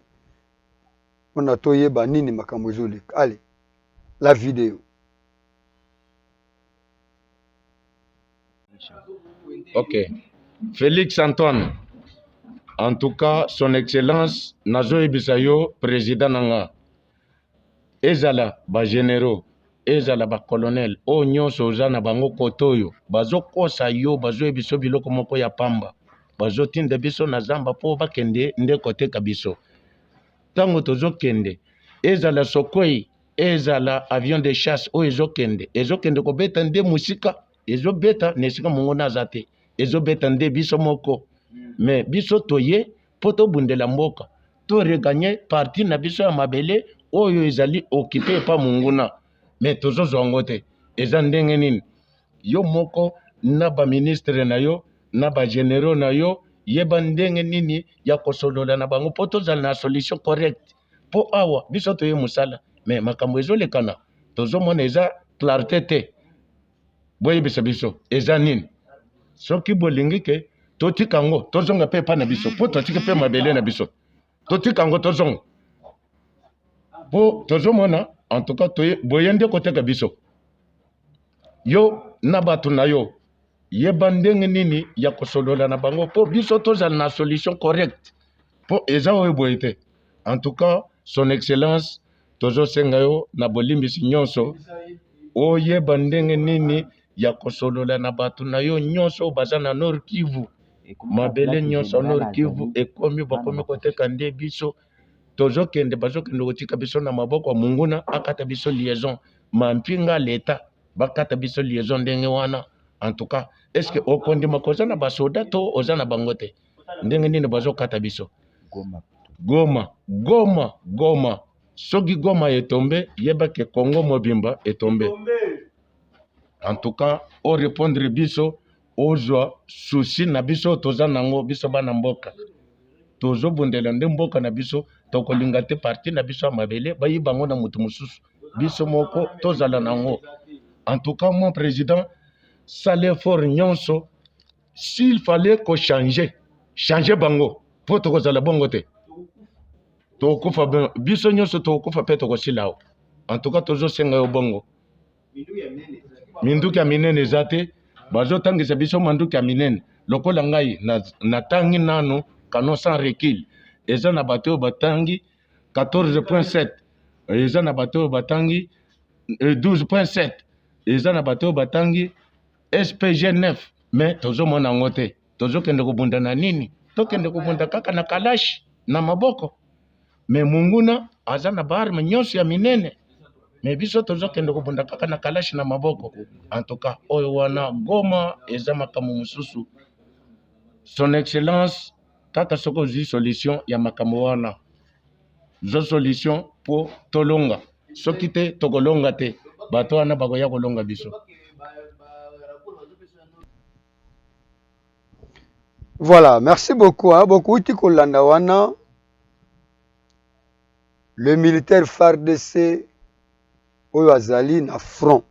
On a toye banini makambazole. Allez. La vidéo. Ok. Félix Antoine. En tout cas, son excellence, Nazo Ibisayo, président Nanga. Ezala, ba généraux. Ezala, ba colonel. O nyon soza na bango kotoyo. Bazo kosa yo, bazo ebiso biloko moko ya pamba. Bazo tinde biso na zamba po bakende nde kote kabiso. Tango tozo kende. Ezala sokoi. Ezala avion de chasse o ezokende ko beta nde musika ezo beta nesika mongo nazate ezo beta nde biso moko mais biso toye poto bundela mboka to regagner parti na biso ya mabele oyo ezali occupé pa munguna mais tozo zongote eza ndenge nini yo moko na ba ministre na yo na ba généraux na yo yeba ndenge nini ya kosolola na bango po tozala na solution correcte po awa biso toye musala mais makambo ezolekana tozomona eza clarté te boyebisa biso eza nini soki bolingi ke totika yango tozonga mpe epai na biso po totika mpe mabele na biso totika yango tozonga po tozomona en tout cas boye nde koteka biso yo na bato na yo yeba ndenge nini ya kosolola na bango po biso tozala na solution correcte po eza oyo boye te en tout cas son excellence tozosenga yo na bolimbisi nyonso oyeba ndenge nini ya kosolola na bato na yo nyonso baza na Nord Kivu mabele nyonso Nord Kivu ekomi bakomi koteka nde biso tozokende bazokende kotika biso na maboko ya munguna akata biso liaison mampinga leta bakata biso liaison ndenge wana en tout cas est-ce que okondima koza na basoda to oza na bango te ndenge nini bazokata biso Goma soki Goma etombe yeba ke Congo mobimba etombe en tout cas o répondre biso ozwa souci na biso toza nango biso bana mboka tozobundela nde mboka na biso tokolinga te parti na biso ya mabele bayiba ngo na mutu mosusu biso moko tozala nango en tout cas mon président sale effort nyonso s'il fallait ko changer bango po tokozala bongo te tokufa biso nyonso tokufa pe tokosilao en tout cas tozosenga yo bongo minduki ya minene eza te bazotangisa biso manduki ya minene lokola ngai natangi nano canon sans recul eza na bato oyo batangi 14.7 eza na bato oyo batangi 12.7 eza na bato oyo batangi SPG 9 mais tozomona yango te tozokende kobunda na nini tokende kobunda kaka na kalashi na maboko mais munguna aza na baarme nyonso ya minene mais biso tozokende kobunda kaka na kalashi na maboko en tout cas oyo wana Goma eza makambo mosusu son excellence kaka soki ozwi solution ya makambo wana zo solution po tolonga soki te tokolonga te bato wana bakoya kolonga biso. Voilà, merci beaucoup. Beaucoup de wana. Le militaire FARDC oyo azali na front.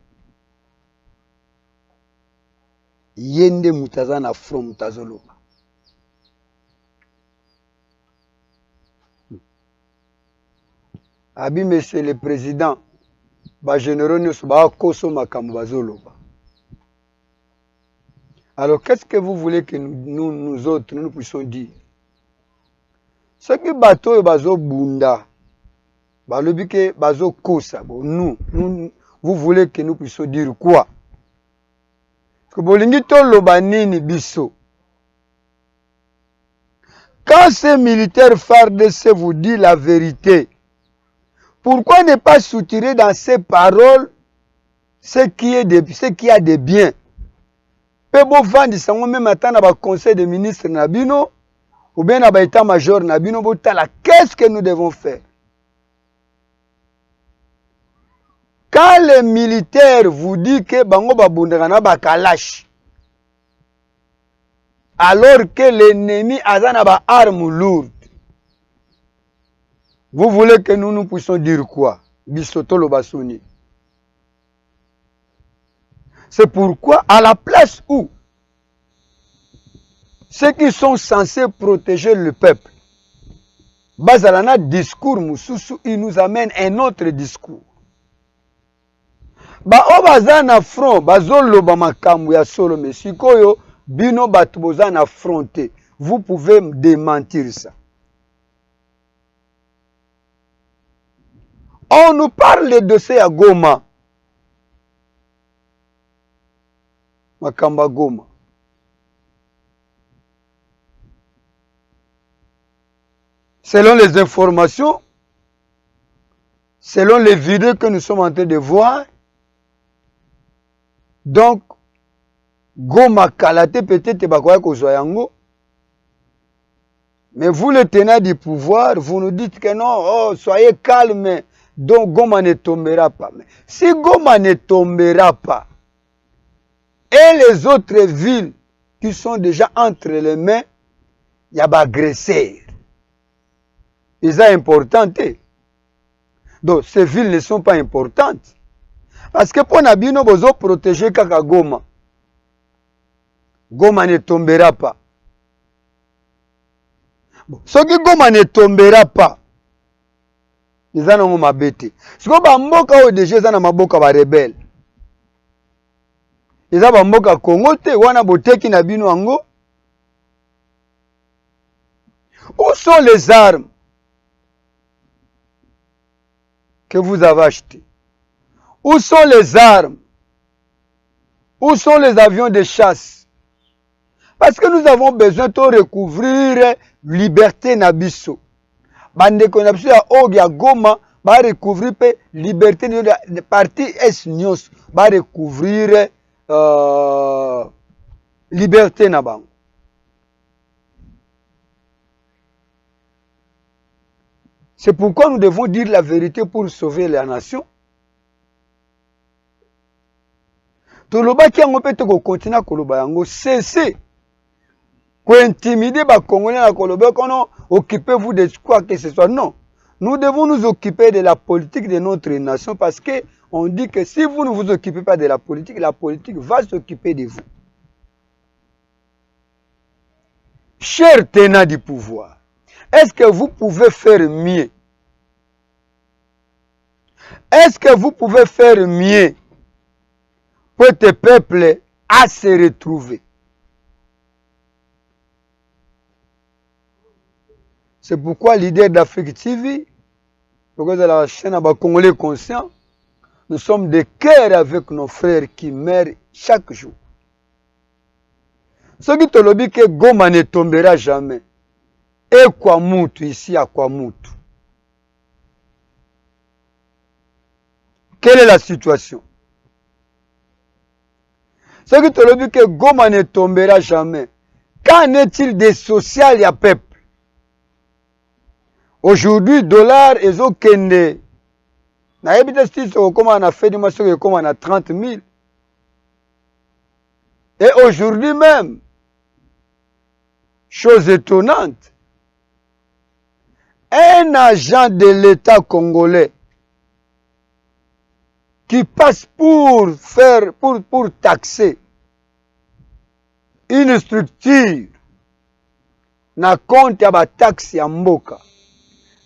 Yende mutaza na front mutazoloba. Abi monsieur le président, ba généraux nyonso ba koso makambo bazoloba. Alors qu'est-ce que vous voulez que nous autres nous puissions dire? Ce que bateau bazo bunda, balobi ke bazo kosa, nous, vous voulez que nous puissions dire quoi? Parce que bolingi to loba nini biso. Quand ces militaires FARDC vous dit la vérité, pourquoi ne pas soutirer dans ces paroles ce qui a de bien? Pe bo vandi sango même attendre ba conseil de ministre nabino ou bien na ba état major nabino botala qu'est-ce que nous devons faire? Quand les militaires vous disent que bango babundaka na ba kalash alors que l'ennemi a ba armes lourdes, vous voulez que nous puissions dire quoi? Bisoto lo basoni. C'est pourquoi, à la place où ceux qui sont censés protéger le peuple, Bazalana discours Moussousou, il nous amène un autre discours. Ba o bazana front, bazolo ba makambu ya solo mesikoyo, bino batu bozana affronté. Vous pouvez démentir ça. On nous parle de dossier à Goma. Makamba Goma. Selon les informations, selon les vidéos que nous sommes en train de voir, donc, Goma Kalate peut-être bakoya kozwayango. Mais vous, le tenant du pouvoir, vous nous dites que non, oh, soyez calme, donc Goma ne tombera pas. Mais si Goma ne tombera pas, Et les autres villes qui sont déjà entre les mains, il y a des agresseurs. Ils sont importantes. Donc, ces villes ne sont pas importantes. Parce que pour Nabino, vous protéger Kaka Goma. Goma ne tombera pas. Bon, ce qui Goma ne tombera pas, ils ont mabete. Ce que Bamboka ou déjà ils ont maboka ba rebelle. Ils ont Bamboka Congo te wana boteki na bino ango. Où sont les armes que vous avez achetées? Où sont les armes? Où sont les avions de chasse? Parce que nous avons besoin de recouvrir liberté nabiso. Bande konapso ya og ya Goma ba recouvrir pe liberté de parti est nyos ba recouvrir liberté na bango. C'est pourquoi nous devons dire la vérité pour sauver la nation. Tolobaki yango pe to ko continuer koloba yango cessez pour intimider les Congolais à Colombie, occupez-vous de quoi que ce soit. Non. Nous devons nous occuper de la politique de notre nation parce qu'on dit que si vous ne vous occupez pas de la politique va s'occuper de vous. Chers tenants du pouvoir, est-ce que vous pouvez faire mieux? Est-ce que vous pouvez faire mieux pour ce peuple à se retrouver? C'est pourquoi leader d'Afrique TV, parce que la chaîne à Congolais conscients, nous sommes de cœur avec nos frères qui meurent chaque jour. Ce qui te le dit que Goma ne tombera jamais. Et Kwamutu ici à Kwamutu. Quelle est la situation? Ce qui te le dit que Goma ne tombera jamais. Qu'en est-il des social à peuple? Aujourd'hui, dollar est au Kende. Na ebite style comme on a fait du massacre comme on a 30 000. Et aujourd'hui même, chose étonnante, un agent de l'État congolais qui passe pour taxer une structure na compte ya ba taxe ya mboka.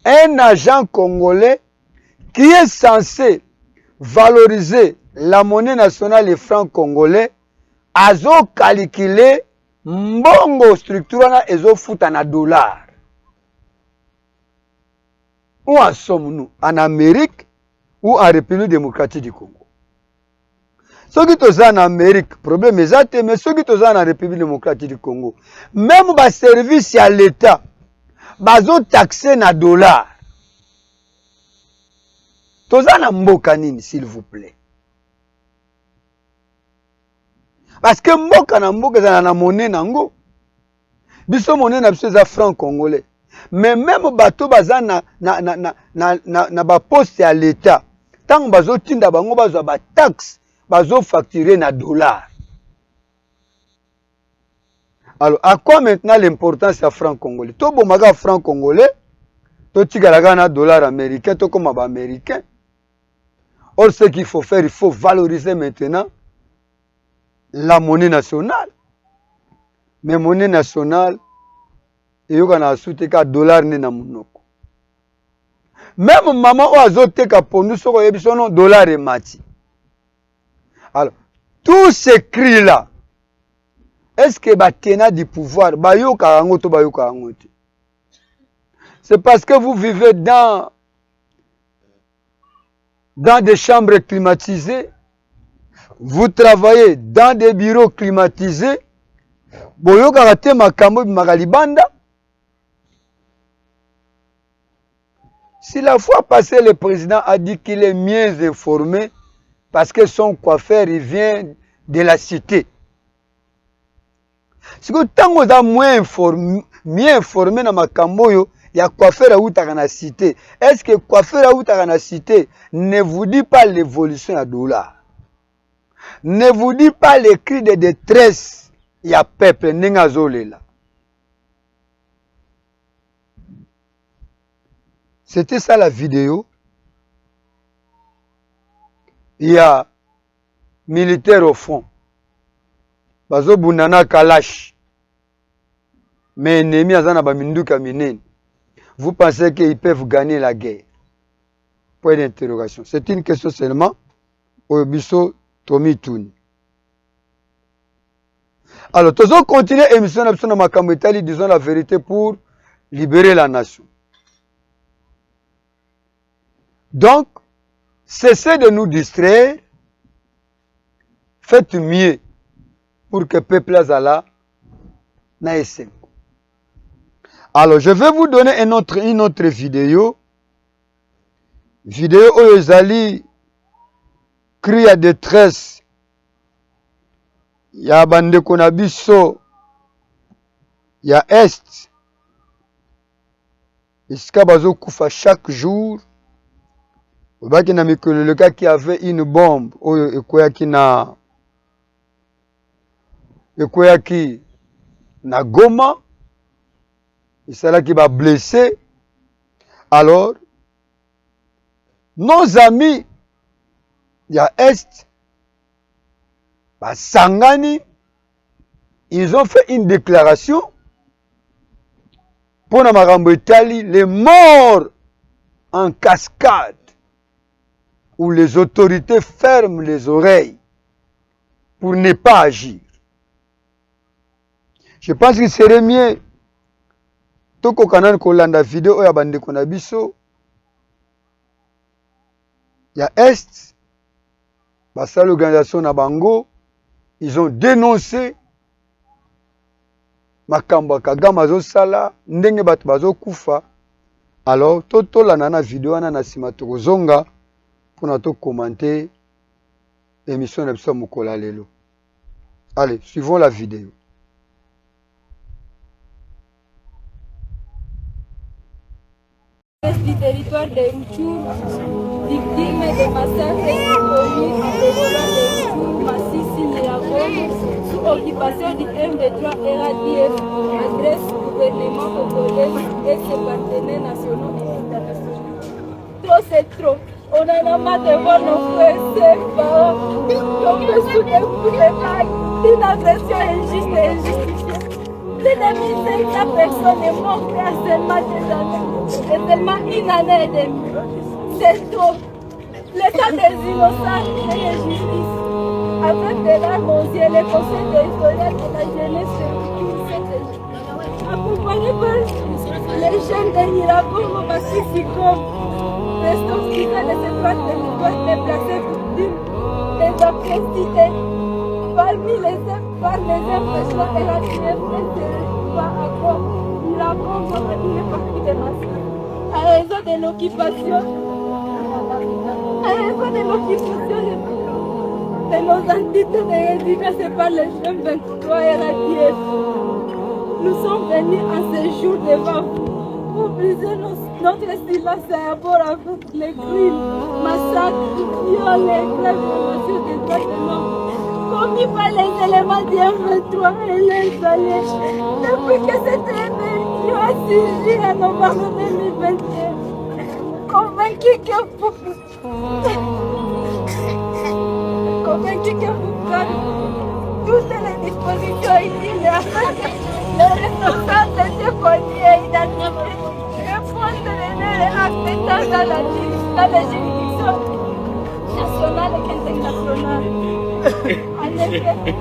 Un agent congolais qui est censé valoriser la monnaie nationale et franc congolais a calculé mbongo structure na ezo futa na dollar. Où en sommes-nous? En Amérique ou en République démocratique du Congo? Ceux qui sont en Amérique, problème est mais ceux qui sont en République démocratique du Congo, même les services à l'État, bazo taxé na dollar. Toza na mboka nini s'il vous plaît? Parce que mboka na mboka za na monnaie nango. Biso monnaie na biso za franc congolais. Mais même bato baza na ba poste à l'État. Tant bazo tinda bango bazo ba taxe, bazo facturer na dollar. Alors, à quoi maintenant l'importance du franc congolais? To bomaga franc congolais, to tigalaga na dollar américain, to comme ba américain. Or, ce qu'il faut faire, il faut valoriser maintenant la monnaie nationale. Mais monnaie nationale, il y a un dollar na munoko. Même maman ou azoteka pour nous, son dollar et mati. Alors, tous ces cris-là, est-ce que batena du pouvoir, c'est parce que vous vivez dans des chambres climatisées, vous travaillez dans des bureaux climatisés, si la fois passée le président a dit qu'il est mieux informé parce que son coiffeur il vient de la cité. Si vous êtes mieux informé dans Makamboyo, il y a coiffeur à outaka na cité. Est-ce que coiffeur à outaka na cité ne vous dit pas l'évolution à dollar? Ne vous dit pas les cris de détresse. Il y a peuple, là. C'était ça la vidéo. Il y a militaire au fond. Bazo Bundana Kalash. Mais ennemi azana baminduka minene. Vous pensez qu'ils peuvent gagner la guerre? Point d'interrogation. C'est une question seulement. Obiso Tomi Touni. Alors, tous on continue émission de Makambo Italie, disons la vérité pour libérer la nation. Donc, cessez de nous distraire. Faites mieux pour que le peuple Azala n'aisse. Alors, je vais vous donner une autre vidéo. Vidéo où les alliés crient à détresse. Il y a Bande Konabiso. Il y a Est. Iska Bazo Koufa chaque jour. Le gars qui avait une bombe. Ekoyaki na Goma. Et c'est là qui va blesser. Alors, nos amis, il y a Est, Sangani, ils ont fait une déclaration pour Namarambo Italie, les morts en cascade, où les autorités ferment les oreilles pour ne pas agir. Je pense qu'il serait mieux, Toko Kanan Kolanda vidéo, ya bande Konabiso, il y a Est, l'organisation Nabango, ils ont dénoncé Makamba Kagama Sala, Ndenge Batbazo Kufa. Alors, Toto la nana vidéo na Simatoko Zonga pour nous commenter l'émission de Mukola Lelo. Allez, suivons la vidéo. Du territoire de Rutshuru, victime des massacres commis en territoire de Rutshuru, Massissi, Nyiragongo, sous occupation du M23 RADF, adresse au gouvernement congolais et ses partenaires nationaux et internationaux. Trop c'est trop. On en a marre de voir nos frères et sœurs parents tombés sous des coups de balle, une agression injuste et injustifiée. Plus de 1500 personnes sont mortes à seulement des années. C'est seulement une année et demie. C'est trop. L'état des innocents et justice. Avec des larmes aux yeux, le conseil territorial de la jeunesse accompagné par les jeunes de Nyiragongo, Massissi-Goma, restons hospitaliers de ce droit de pouvoir déplacer des appréciés parmi par les impressions et la liberté à quoi il a consommé une partie de massacres. À raison de l'occupation, de nos entités de résidence par les jeunes 23 et la DF. Nous sommes venus en ce jour devant vous pour briser notre silence à rapport avec les crimes, massacres, viols et graves violations des droits de l'homme commis par les éléments du M23 et les alliés depuis que cette rébellion a surgi en novembre 2021. Convaincu que vous prenez toutes les dispositions utiles afin que les responsables de connus et identifiés répondent les actes dans les juridictions nationales et internationales. En effet, les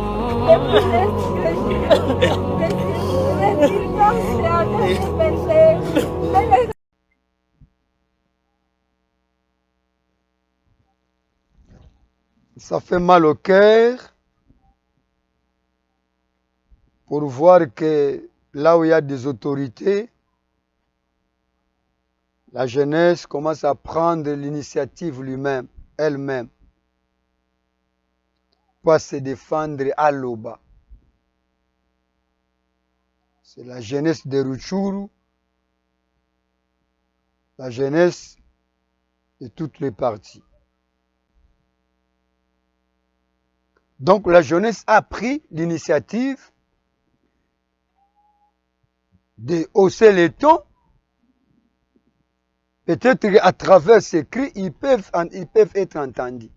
ça fait mal au cœur pour voir que là où il y a des autorités, la jeunesse commence à prendre l'initiative elle-même, pour se défendre à l'Oba. C'est la jeunesse de Rutshuru, la jeunesse de toutes les parties. Donc la jeunesse a pris l'initiative de hausser les tons. Peut-être qu'à travers ces cris, ils peuvent être entendus.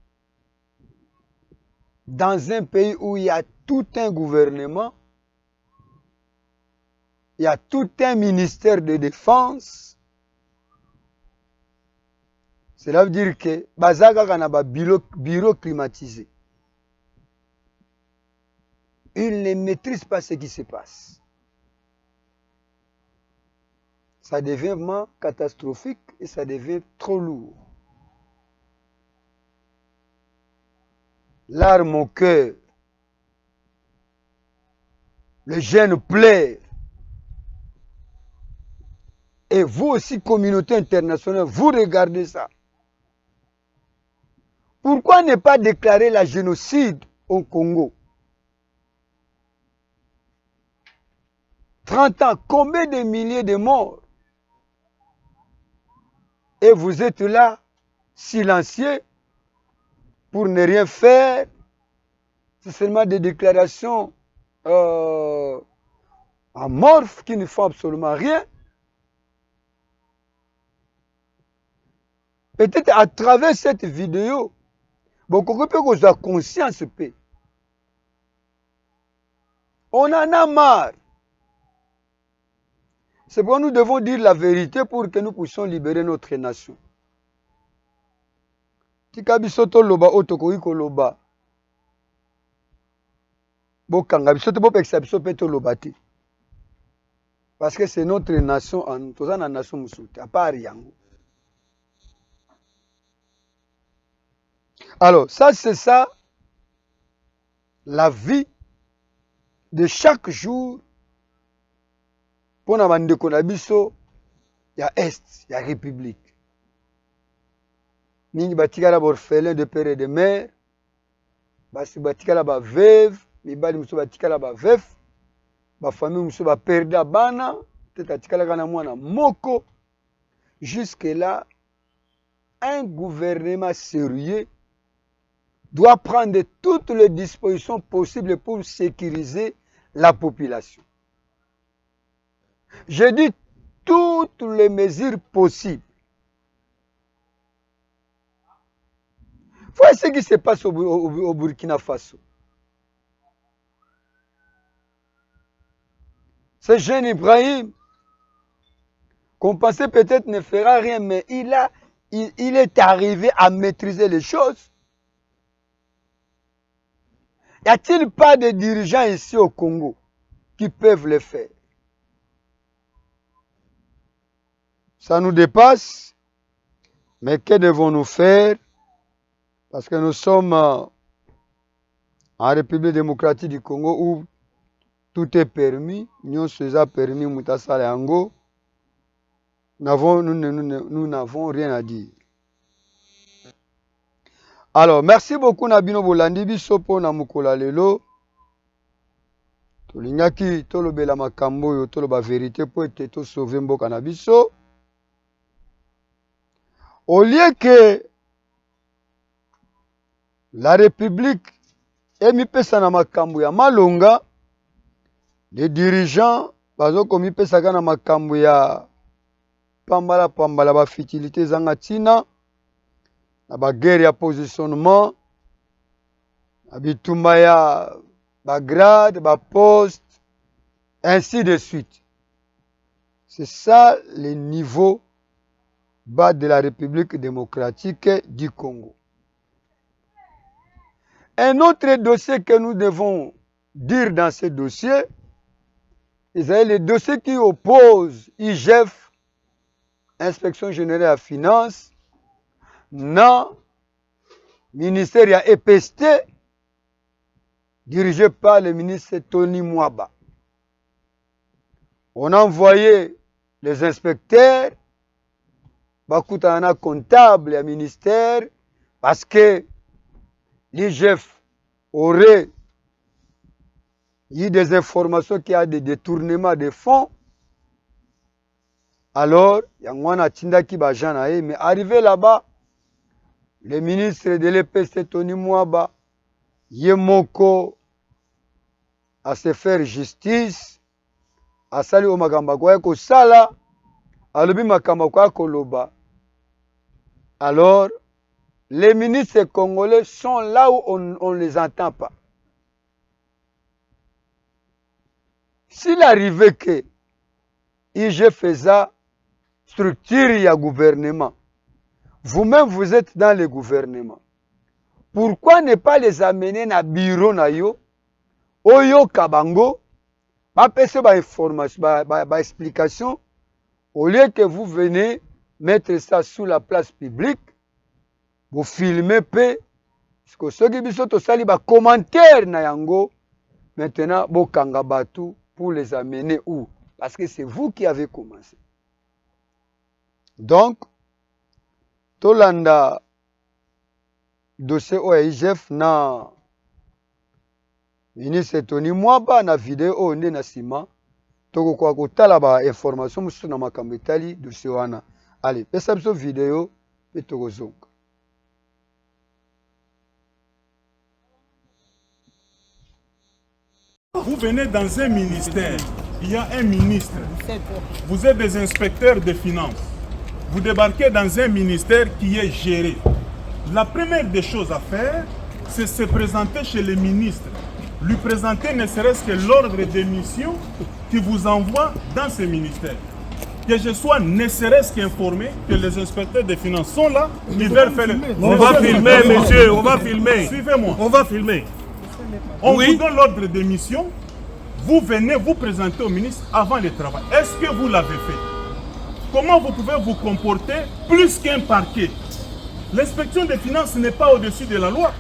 Dans un pays où il y a tout un gouvernement, il y a tout un ministère de défense, cela veut dire que Bazaka a un bureau climatisé. Il ne maîtrise pas ce qui se passe. Ça devient vraiment catastrophique et ça devient trop lourd. Larmes au cœur. Les jeunes pleurent. Et vous aussi, communauté internationale, vous regardez ça. Pourquoi ne pas déclarer la génocide au Congo? 30 ans, combien de milliers de morts? Et vous êtes là, silencieux, pour ne rien faire. C'est seulement des déclarations amorphes qui ne font absolument rien. Peut-être à travers cette vidéo, beaucoup de gens ont conscience. On en a marre. C'est pourquoi nous devons dire la vérité pour que nous puissions libérer notre nation. Tika bisoto loba otokoki koloba. Bokanga bisoto bopekisa biso pe toloba te. Parce que c'est notre nation, toza na nation musuti, à part yango. Alors, ça c'est ça, la vie de chaque jour pour na bandeko na biso ya Est, ya République. Mingi batikala ba orphelin de père et de mère, basi batikala ba veuve, mibali muso batikala ba veuf, ba famille muso ba perda bana, peut-être atikala kana mwana moko. Jusque là, un gouvernement sérieux doit prendre toutes les dispositions possibles pour sécuriser la population. Je dis toutes les mesures possibles. Voyez ce qui se passe au Burkina Faso. Ce jeune Ibrahim, qu'on pensait peut-être ne fera rien, mais il est arrivé à maîtriser les choses. Y a-t-il pas de dirigeants ici au Congo qui peuvent le faire? Ça nous dépasse, mais que devons-nous faire? Parce que nous sommes en République démocratique du Congo où tout est permis. Nous sommes permis, Moutasala Yango. Nous n'avons rien à dire. Alors, merci beaucoup Nabino Bolandi Bisopo na mukola lelo. Tolingaki tolobela makambo yo toloba vérité pour être sauver mboka na biso. Au lieu que la République emipesa na makambo ya malonga, les dirigeants bazoko mipesa na makambo ya pambala ba futilité zanga tina na ba guerre ya positionnement na bitumba ya ba grade ba poste ainsi de suite. C'est ça le niveau bas de la République démocratique du Congo. Un autre dossier que nous devons dire dans ce dossier, c'est le dossier qui oppose IGF, Inspection générale à finances, non, ministère ya EPST, dirigé par le ministre Tony Mwaba. On a envoyé les inspecteurs, Bakutana comptable et ministère, parce que l'IGF aurait eu des informations qui a des détournements de fonds. Alors, Yangwana Tindaki Bajanae, mais arrivé là-bas, le ministre de l'EPST Tony Mwaba Yemoko à se faire justice, à sali o makamba kwa ko sala, alobi makamba kwa koloba. Alors, les ministres congolais sont là où on ne les entend pas. S'il arrivait que IG faisait structure et gouvernement, vous-même vous êtes dans le gouvernement, pourquoi ne pas les amener na bureau na yo, oyo kabango, pas passer ba information, ba explication, au lieu que vous venez mettre ça sous la place publique, vous filmez peu, parce que ceux qui biso to sali ba commentaire na yango, maintenant bo kanga batu pour les amener où? Parce que c'est vous qui avez commencé. Donc, tolanda dossier OIGF na ministre Tony Mwaba na vidéo onde na sima toko kwa kotala ba information musu na makambo etali dossier wana. Allez, pesa biso vidéo pe toko zonga. Vous venez dans un ministère, il y a un ministre, vous êtes des inspecteurs des finances, vous débarquez dans un ministère qui est géré. La première des choses à faire, c'est se présenter chez le ministre, lui présenter ne serait-ce que l'ordre de mission qui vous envoie dans ce ministère. Que je sois ne serait-ce qu'informé que les inspecteurs des finances sont là, ils veulent faire... On va filmer, monsieur, on va filmer. Suivez-moi. On va filmer. On vous donne l'ordre de mission, vous venez vous présenter au ministre avant le travail. Est-ce que vous l'avez fait? Comment vous pouvez vous comporter plus qu'un parquet? L'inspection des finances n'est pas au-dessus de la loi.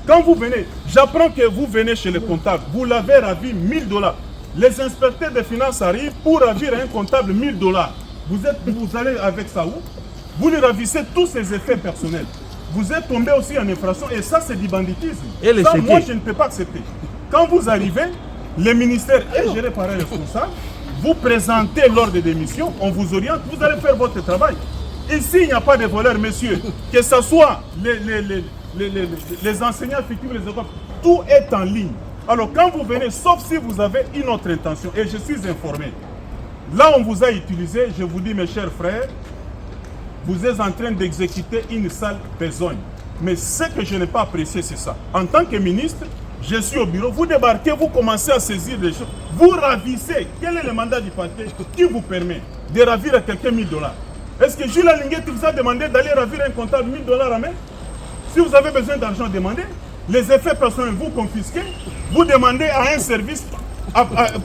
Quand vous venez, j'apprends que vous venez chez le comptable, vous l'avez ravi 1000 $. Les inspecteurs des finances arrivent pour ravir un comptable 1000 $. Vous allez avec ça où? Vous lui ravissez tous ses effets personnels. Vous êtes tombé aussi en infraction et ça c'est du banditisme. Et les ça, chéquiers. moi je ne peux pas accepter. Quand vous arrivez, le ministère est géré par un responsable, vous présentez l'ordre de mission, on vous oriente, vous allez faire votre travail. Ici il n'y a pas de voleurs, messieurs, que ce soit les enseignants fictifs, les écoles, tout est en ligne. Alors quand vous venez, sauf si vous avez une autre intention, et je suis informé, là on vous a utilisé, je vous dis mes chers frères, vous êtes en train d'exécuter une sale besogne. Mais ce que je n'ai pas apprécié, c'est ça. En tant que ministre, je suis au bureau, vous débarquez, vous commencez à saisir des choses, vous ravissez. Quel est le mandat du parquet qui vous permet de ravir à quelqu'un 1000 $? Est-ce que Jules Alinguet vous a demandé d'aller ravir un comptable 1000 $ à main? Si vous avez besoin d'argent, demandez. Les effets personnels, vous confisquez, vous demandez à un service,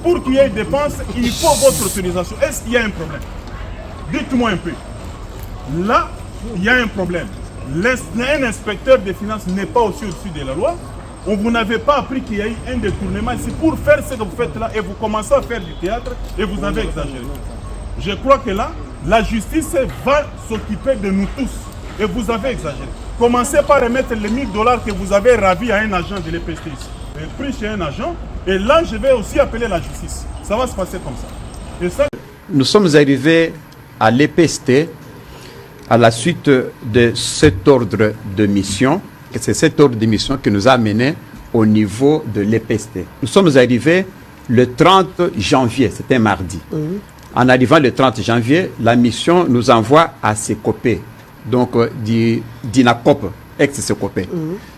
pour qu'il y ait des dépenses, il faut votre autorisation. Est-ce qu'il y a un problème? Dites-moi un peu. Là, il y a un problème. Un inspecteur des finances n'est pas aussi au-dessus de la loi. Vous n'avez pas appris qu'il y a eu un détournement. C'est pour faire ce que vous faites là et vous commencez à faire du théâtre et vous avez exagéré. Je crois que là, la justice va s'occuper de nous tous et vous avez exagéré. Commencez par remettre les 1000 $ que vous avez ravis à un agent de l'EPST ici. Pris chez un agent et là, je vais aussi appeler la justice. Ça va se passer comme ça. Et ça... Nous sommes arrivés à l'EPST à la suite de cet ordre de mission. C'est cet ordre de mission qui nous a menés au niveau de l'EPST. Nous sommes arrivés le 30 janvier, c'était mardi. En arrivant le 30 janvier, la mission nous envoie à Sekopé, donc d'INACOP, ex-Sekopé.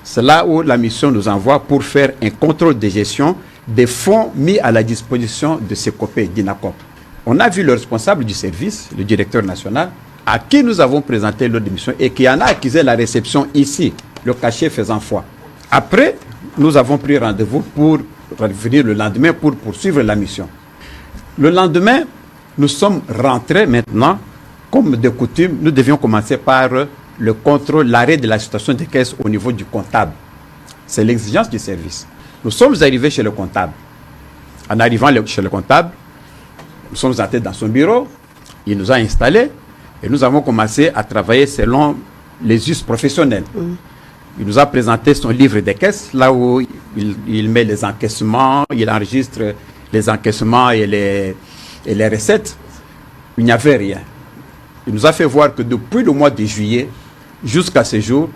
C'est là où la mission nous envoie pour faire un contrôle de gestion des fonds mis à la disposition de Sekopé, d'INACOP. On a vu le responsable du service, le directeur national, à qui nous avons présenté l'ordre de mission et qui en a accusé la réception ici, le cachet faisant foi. Après, nous avons pris rendez-vous pour revenir le lendemain pour poursuivre la mission. Le lendemain, nous sommes rentrés maintenant, comme de coutume, nous devions commencer par le contrôle, l'arrêt de la situation des caisses au niveau du comptable. C'est l'exigence du service. Nous sommes arrivés chez le comptable. En arrivant chez le comptable, nous sommes entrés dans son bureau, il nous a installés et nous avons commencé à travailler selon les us professionnels. Il nous a présenté son livre des caisses, là où il met les encaissements, il enregistre les encaissements et les recettes. Il n'y avait rien. Il nous a fait voir que depuis le mois de juillet jusqu'à ce jour,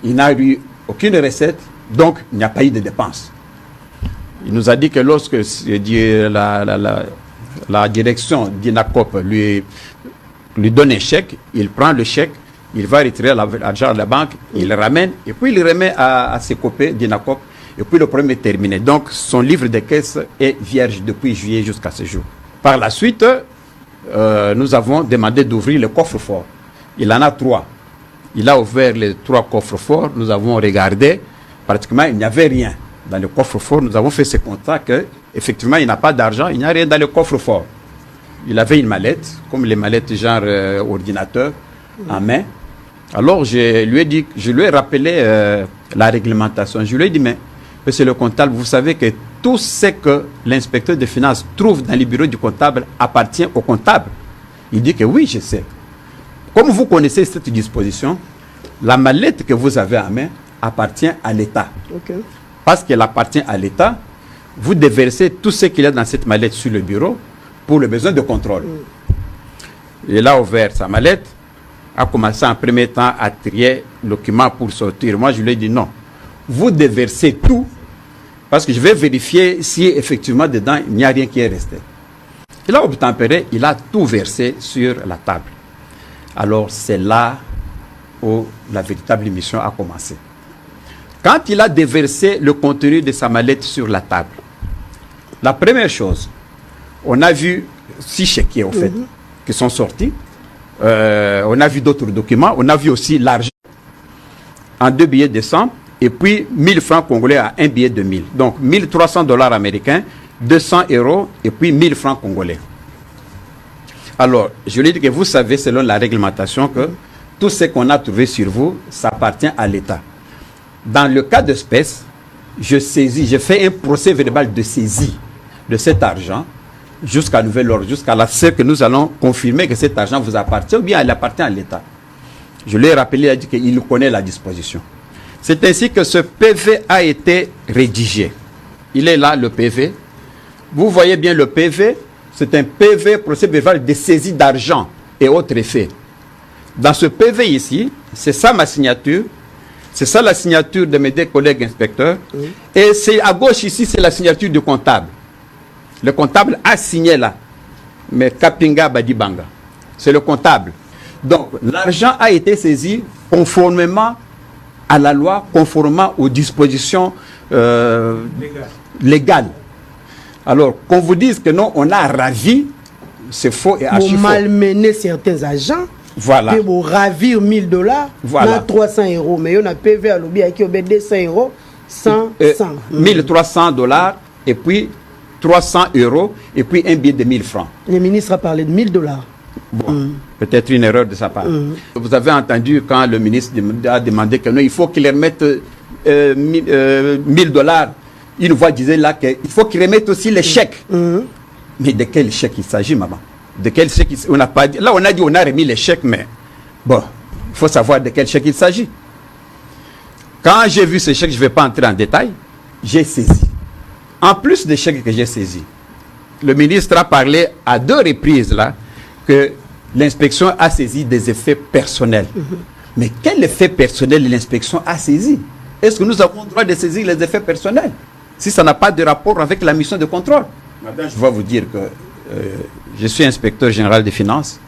il n'a eu aucune recette, donc il n'y a pas eu de dépenses. Il nous a dit que lorsque la direction d'INACOP lui donne un chèque, il prend le chèque, il va retirer l'argent à la banque, il le ramène, et puis il le remet à ses copains d'INACOP, et puis le problème est terminé. Donc son livre de caisse est vierge depuis juillet jusqu'à ce jour. Par la suite, nous avons demandé d'ouvrir le coffre-fort. Il en a 3. Il a ouvert les 3 coffres-forts, nous avons regardé, pratiquement il n'y avait rien. Dans le coffre-fort, nous avons fait ce constat qu'effectivement il n'a pas d'argent, il n'y a rien dans le coffre-fort. Il avait une mallette, comme les mallettes genre ordinateur, en main. Alors je lui ai rappelé la réglementation. Je lui ai dit, mais monsieur le comptable, vous savez que tout ce que l'inspecteur des finances trouve dans les bureaux du comptable appartient au comptable. Il dit que oui, je sais. Comme vous connaissez cette disposition, la mallette que vous avez en main appartient à l'État. Okay. Parce qu'elle appartient à l'État, vous déversez tout ce qu'il y a dans cette mallette sur le bureau pour le besoin de contrôle. Il a ouvert sa mallette, a commencé en premier temps à trier le document pour sortir. Moi, je lui ai dit non. Vous déversez tout parce que je vais vérifier si effectivement dedans il n'y a rien qui est resté. Il a obtempéré, il a tout versé sur la table. Alors c'est là où la véritable mission a commencé. Quand il a déversé le contenu de sa mallette sur la table, la première chose, on a vu 6 chéquiers au fait qui sont sortis. On a vu d'autres documents. On a vu aussi l'argent en 2 billets de 100 et puis 1000 francs congolais à un billet de 1000. Donc 1300 $ américains, 200 € et puis 1000 francs congolais. Alors, je lui ai dit que vous savez, selon la réglementation, que tout ce qu'on a trouvé sur vous, ça appartient à l'État. Dans le cas d'espèce, je fais un procès verbal de saisie de cet argent jusqu'à nouvel ordre, jusqu'à la ce que nous allons confirmer que cet argent vous appartient ou bien il appartient à l'État. Je lui ai rappelé, il a dit qu'il connaît la disposition. C'est ainsi que ce PV a été rédigé. Il est là, le PV. Vous voyez bien le PV, c'est un PV, procès verbal de saisie d'argent et autres effets. Dans ce PV ici, c'est ça ma signature, c'est ça la signature de mes 2 collègues inspecteurs, et c'est à gauche ici, c'est la signature du comptable. Le comptable a signé là, mais Kapinga Badibanga, c'est le comptable. Donc l'argent a été saisi conformément à la loi, conformément aux dispositions légales. Alors, qu'on vous dise que non, on a ravi, c'est faux et archi faux. Pour malmener certains agents, voilà. Pour ravir 1000 $, voilà. 300 €. Mais on a PV à l'objet qui a 200 €, 100, 100. 1300 $ et puis 300 € et puis un billet de 1000 francs. Le ministre a parlé de 1000 $. Bon, peut-être une erreur de sa part. Vous avez entendu quand le ministre a demandé que non, il faut qu'il remette 1000 $. Une voix disait là qu'il faut qu'il remette aussi les chèques. Mais de quel chèque il s'agit, maman? De quel chèque on n'a pas dit. Là, on a dit on a remis les chèques, mais bon, il faut savoir de quel chèque il s'agit. Quand j'ai vu ce chèque, je ne vais pas entrer en détail, j'ai saisi. En plus des chèques que j'ai saisis, le ministre a parlé à 2 reprises là que l'inspection a saisi des effets personnels. Mais quel effet personnel l'inspection a saisi? Est-ce que nous avons le droit de saisir les effets personnels si ça n'a pas de rapport avec la mission de contrôle? Madame, je vais vous dire que je suis inspecteur général des finances.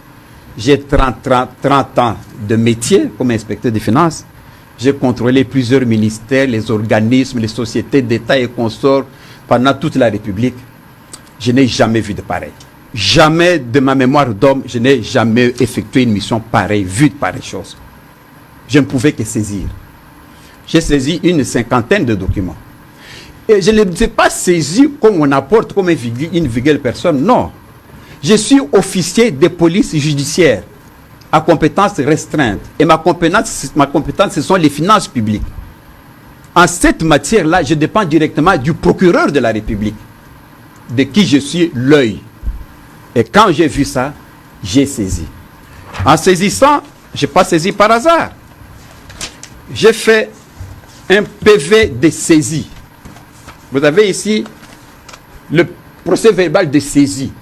J'ai 30 ans de métier comme inspecteur des finances. J'ai contrôlé plusieurs ministères, les organismes, les sociétés d'État et consorts pendant toute la République. Je n'ai jamais vu de pareil. Jamais de ma mémoire d'homme, je n'ai jamais effectué une mission pareille, vu de pareilles choses. Je ne pouvais que saisir. J'ai saisi une 50aine de documents. Et je ne les ai pas saisis comme on apporte comme une vulgaire personne. Non. Je suis officier de police judiciaire à compétence restreinte. Et ma compétence, ce sont les finances publiques. En cette matière-là, je dépends directement du procureur de la République, de qui je suis l'œil. Et quand j'ai vu ça, j'ai saisi. En saisissant, je n'ai pas saisi par hasard. J'ai fait un PV de saisie. Vous avez ici le procès verbal de saisie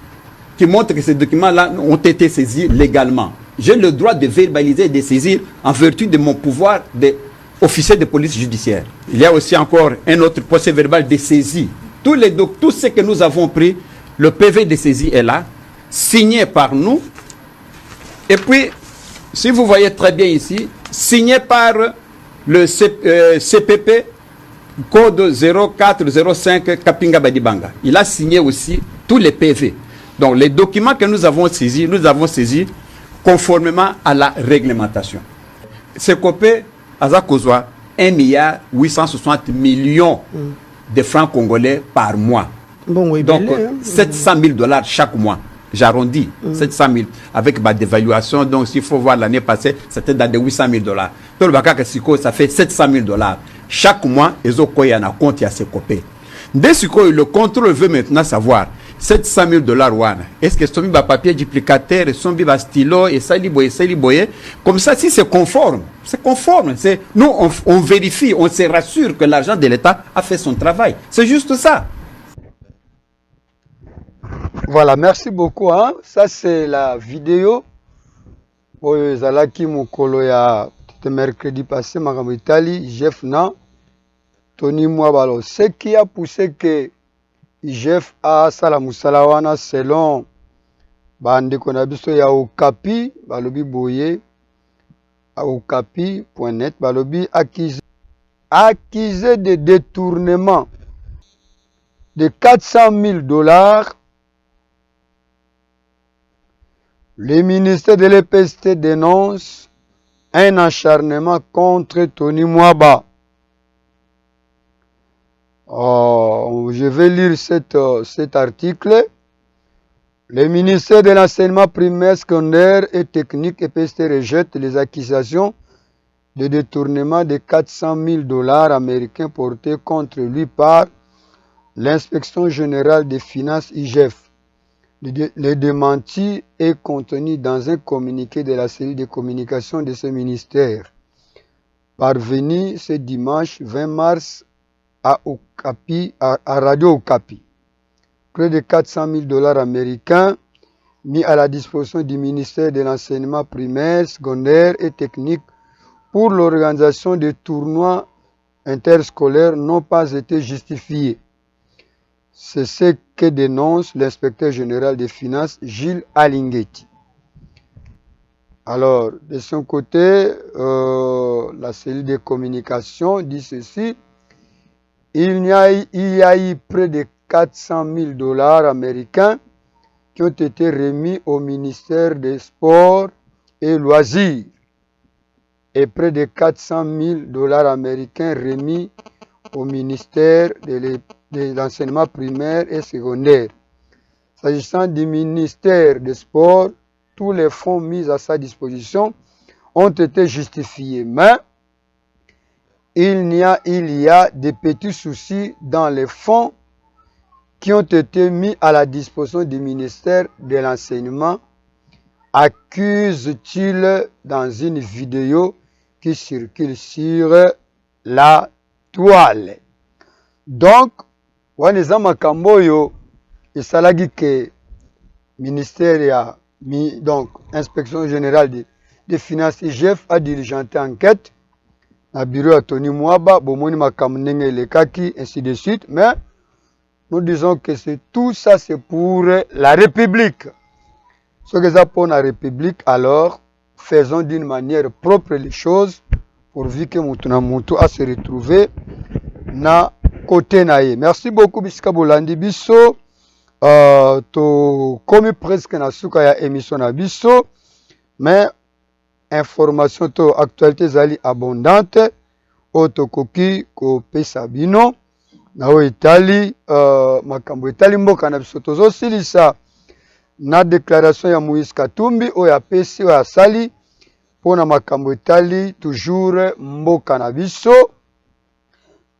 qui montre que ces documents-là ont été saisis légalement. J'ai le droit de verbaliser et de saisir en vertu de mon pouvoir officier de police judiciaire. Il y a aussi encore un autre procès verbal de saisie. Tout ce que nous avons pris, le PV de saisie est là, signé par nous. Et puis, si vous voyez très bien ici, signé par le CPP, code 0405 Kapinga Badibanga. Il a signé aussi tous les PV. Donc, les documents que nous avons saisis conformément à la réglementation. Ce copé, Azakozwa, 1,860 milliard de francs congolais par mois. Bon, oui, donc, 700 000 $ chaque mois. J'arrondis, 700 000. Avec ma dévaluation, donc s'il faut voir l'année passée, c'était dans des 800 000 $. Tout le Bakaka Siko, ça fait 700 000 $. Chaque mois, ils ont quoi, il y en a compte, il y a ces copés. Dès que le contrôle veut maintenant savoir 700 000 $, est-ce que son papier duplicateur, son stylo, et ça, comme ça, si c'est conforme, nous, on vérifie, on se rassure que l'argent de l'État a fait son travail. C'est juste ça. Voilà, merci beaucoup. Hein. Ça, c'est la vidéo. Zalaki Mukolo ya mercredi passé, Maram Italie, Jeff Na, Tony Mwabalo. Ce qui a poussé que Jeff a Salamoussalawana selon Bande Konabiso ya Okapi, Balobi Boye, Okapi.net, Balobi accusé de détournement de 400 000 $. Le ministère de l'EPST dénonce un acharnement contre Tony Mwaba. Je vais lire cet article. Le ministère de l'enseignement primaire, secondaire et technique EPST rejette les accusations de détournement de 400 000 $ américains portés contre lui par l'inspection générale des finances IGF. Le démenti est contenu dans un communiqué de la cellule de communication de ce ministère, parvenu ce dimanche 20 mars à Radio Okapi. Près de 400 000 $ américains mis à la disposition du ministère de l'enseignement primaire, secondaire et technique pour l'organisation de tournois interscolaires n'ont pas été justifiés. C'est ce que dénonce l'inspecteur général des finances, Gilles Alinghetti. Alors, de son côté, la cellule de communication dit ceci. Il y a eu près de 400 000 $ américains qui ont été remis au ministère des Sports et Loisirs et près de 400 000 $ américains remis au ministère de l'enseignement primaire et secondaire. S'agissant du ministère des Sports, tous les fonds mis à sa disposition ont été justifiés, mais il y a des petits soucis dans les fonds qui ont été mis à la disposition du ministère de l'enseignement, accuse-t-il dans une vidéo qui circule sur la toile. Donc, waneza makambo yo esalaki ke ministère ya donc inspection générale des finances IGF a diligenté enquête na bureau à Tony Mwaba, bomoni makambo ndenge elekaki, ainsi de suite, mais nous disons que tout ça c'est pour la République. Ce que ça pour la République, alors faisons d'une manière propre les choses pourvu que Moutou a se retrouver na côté naïe. Merci beaucoup Bisika Bolandi Bisso. To komi presque na suka ya émission na biso, mais information to actualité zali abondante otokoki ko pesa bino na o Italie makambo Italie mboka na biso tozo silisa na déclaration ya Moïse Katumbi o ya pesi o ya sali pona makambo Italie toujours mboka na biso.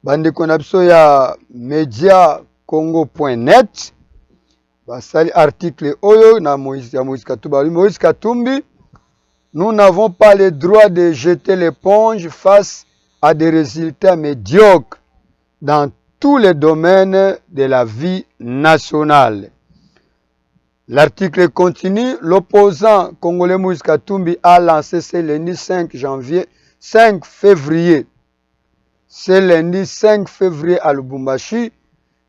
Bandeko na biso ya media congo.net basali article oyo na Moïse Katumbi. Moïse Katumbi, nous n'avons pas le droit de jeter l'éponge face à des résultats médiocres dans tous les domaines de la vie nationale. L'article continue. L'opposant congolais Moïse Katumbi a lancé ce lundi 5 février ce lundi 5 février à Lubumbashi,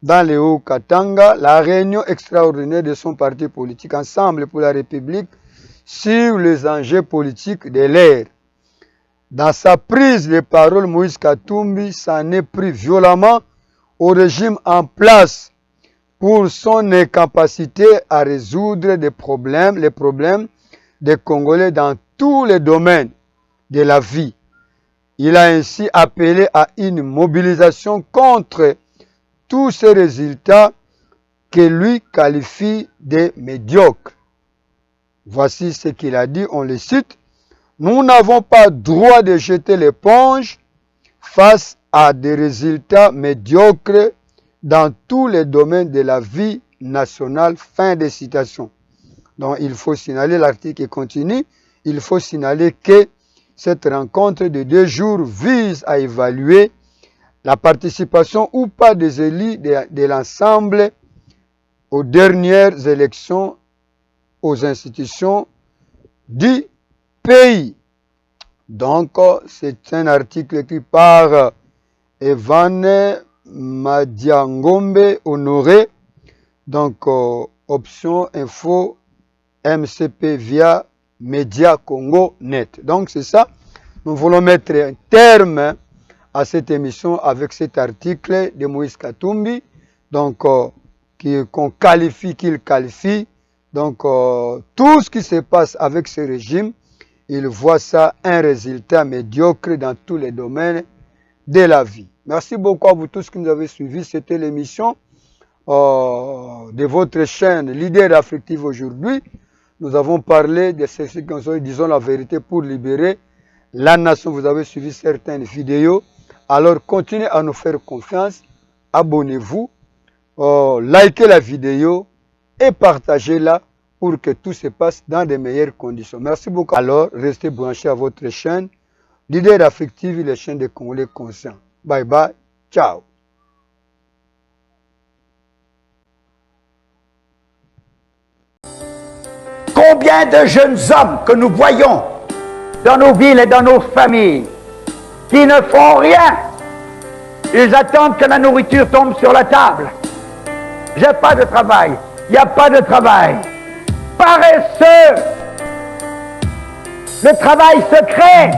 dans le Haut-Katanga, la réunion extraordinaire de son parti politique Ensemble pour la République sur les enjeux politiques de l'ère. Dans sa prise de parole, Moïse Katumbi s'en est pris violemment au régime en place pour son incapacité à résoudre les problèmes des Congolais dans tous les domaines de la vie. Il a ainsi appelé à une mobilisation contre tous ces résultats que lui qualifie de médiocres. Voici ce qu'il a dit, on le cite. Nous n'avons pas droit de jeter l'éponge face à des résultats médiocres dans tous les domaines de la vie nationale. Fin de citation. Donc il faut signaler, l'article continue, il faut signaler que cette rencontre de 2 jours vise à évaluer la participation ou pas des élus de l'ensemble aux dernières élections aux institutions du pays. Donc, c'est un article écrit par Evan Madiangombe Honoré. Donc, option info MCP via Média Congo Net. Donc, c'est ça. Nous voulons mettre un terme à cette émission avec cet article de Moïse Katumbi. Donc, qu'on qualifie, qu'il qualifie. Donc, tout ce qui se passe avec ce régime, il voit ça un résultat médiocre dans tous les domaines de la vie. Merci beaucoup à vous tous qui nous avez suivis. C'était l'émission de votre chaîne Leader Affectif aujourd'hui. Nous avons parlé de ce qui sont, disons la vérité pour libérer la nation. Vous avez suivi certaines vidéos. Alors, continuez à nous faire confiance. Abonnez-vous, likez la vidéo et partagez-la pour que tout se passe dans de meilleures conditions. Merci beaucoup. Alors, restez branchés à votre chaîne Leader Affectif, la chaîne des Congolais conscients. Bye bye. Ciao. Combien de jeunes hommes que nous voyons dans nos villes et dans nos familles qui ne font rien. Ils attendent que la nourriture tombe sur la table. J'ai pas de travail. Il n'y a pas de travail. Paresseux. Le travail se crée.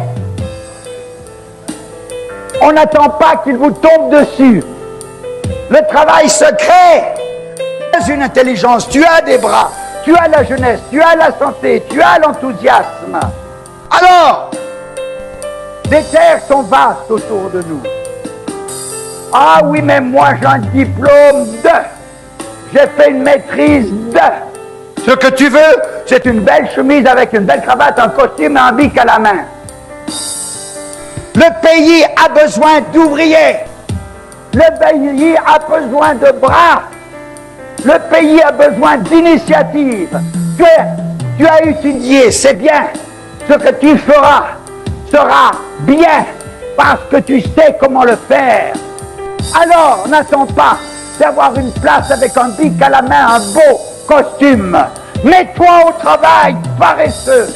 On n'attend pas qu'il vous tombe dessus. Le travail se crée. Tu as une intelligence, tu as des bras, tu as la jeunesse, tu as la santé, tu as l'enthousiasme. Alors, les terres sont vastes autour de nous. Ah oui, mais moi j'ai un diplôme de... J'ai fait une maîtrise de... Ce que tu veux, c'est une belle chemise avec une belle cravate, un costume et un bic à la main. Le pays a besoin d'ouvriers. Le pays a besoin de bras. Le pays a besoin d'initiatives. Tu as étudié, c'est bien. Ce que tu feras sera bien parce que tu sais comment le faire. Alors, n'attends pas d'avoir une place avec un bic à la main, un beau costume. Mets-toi au travail, paresseux.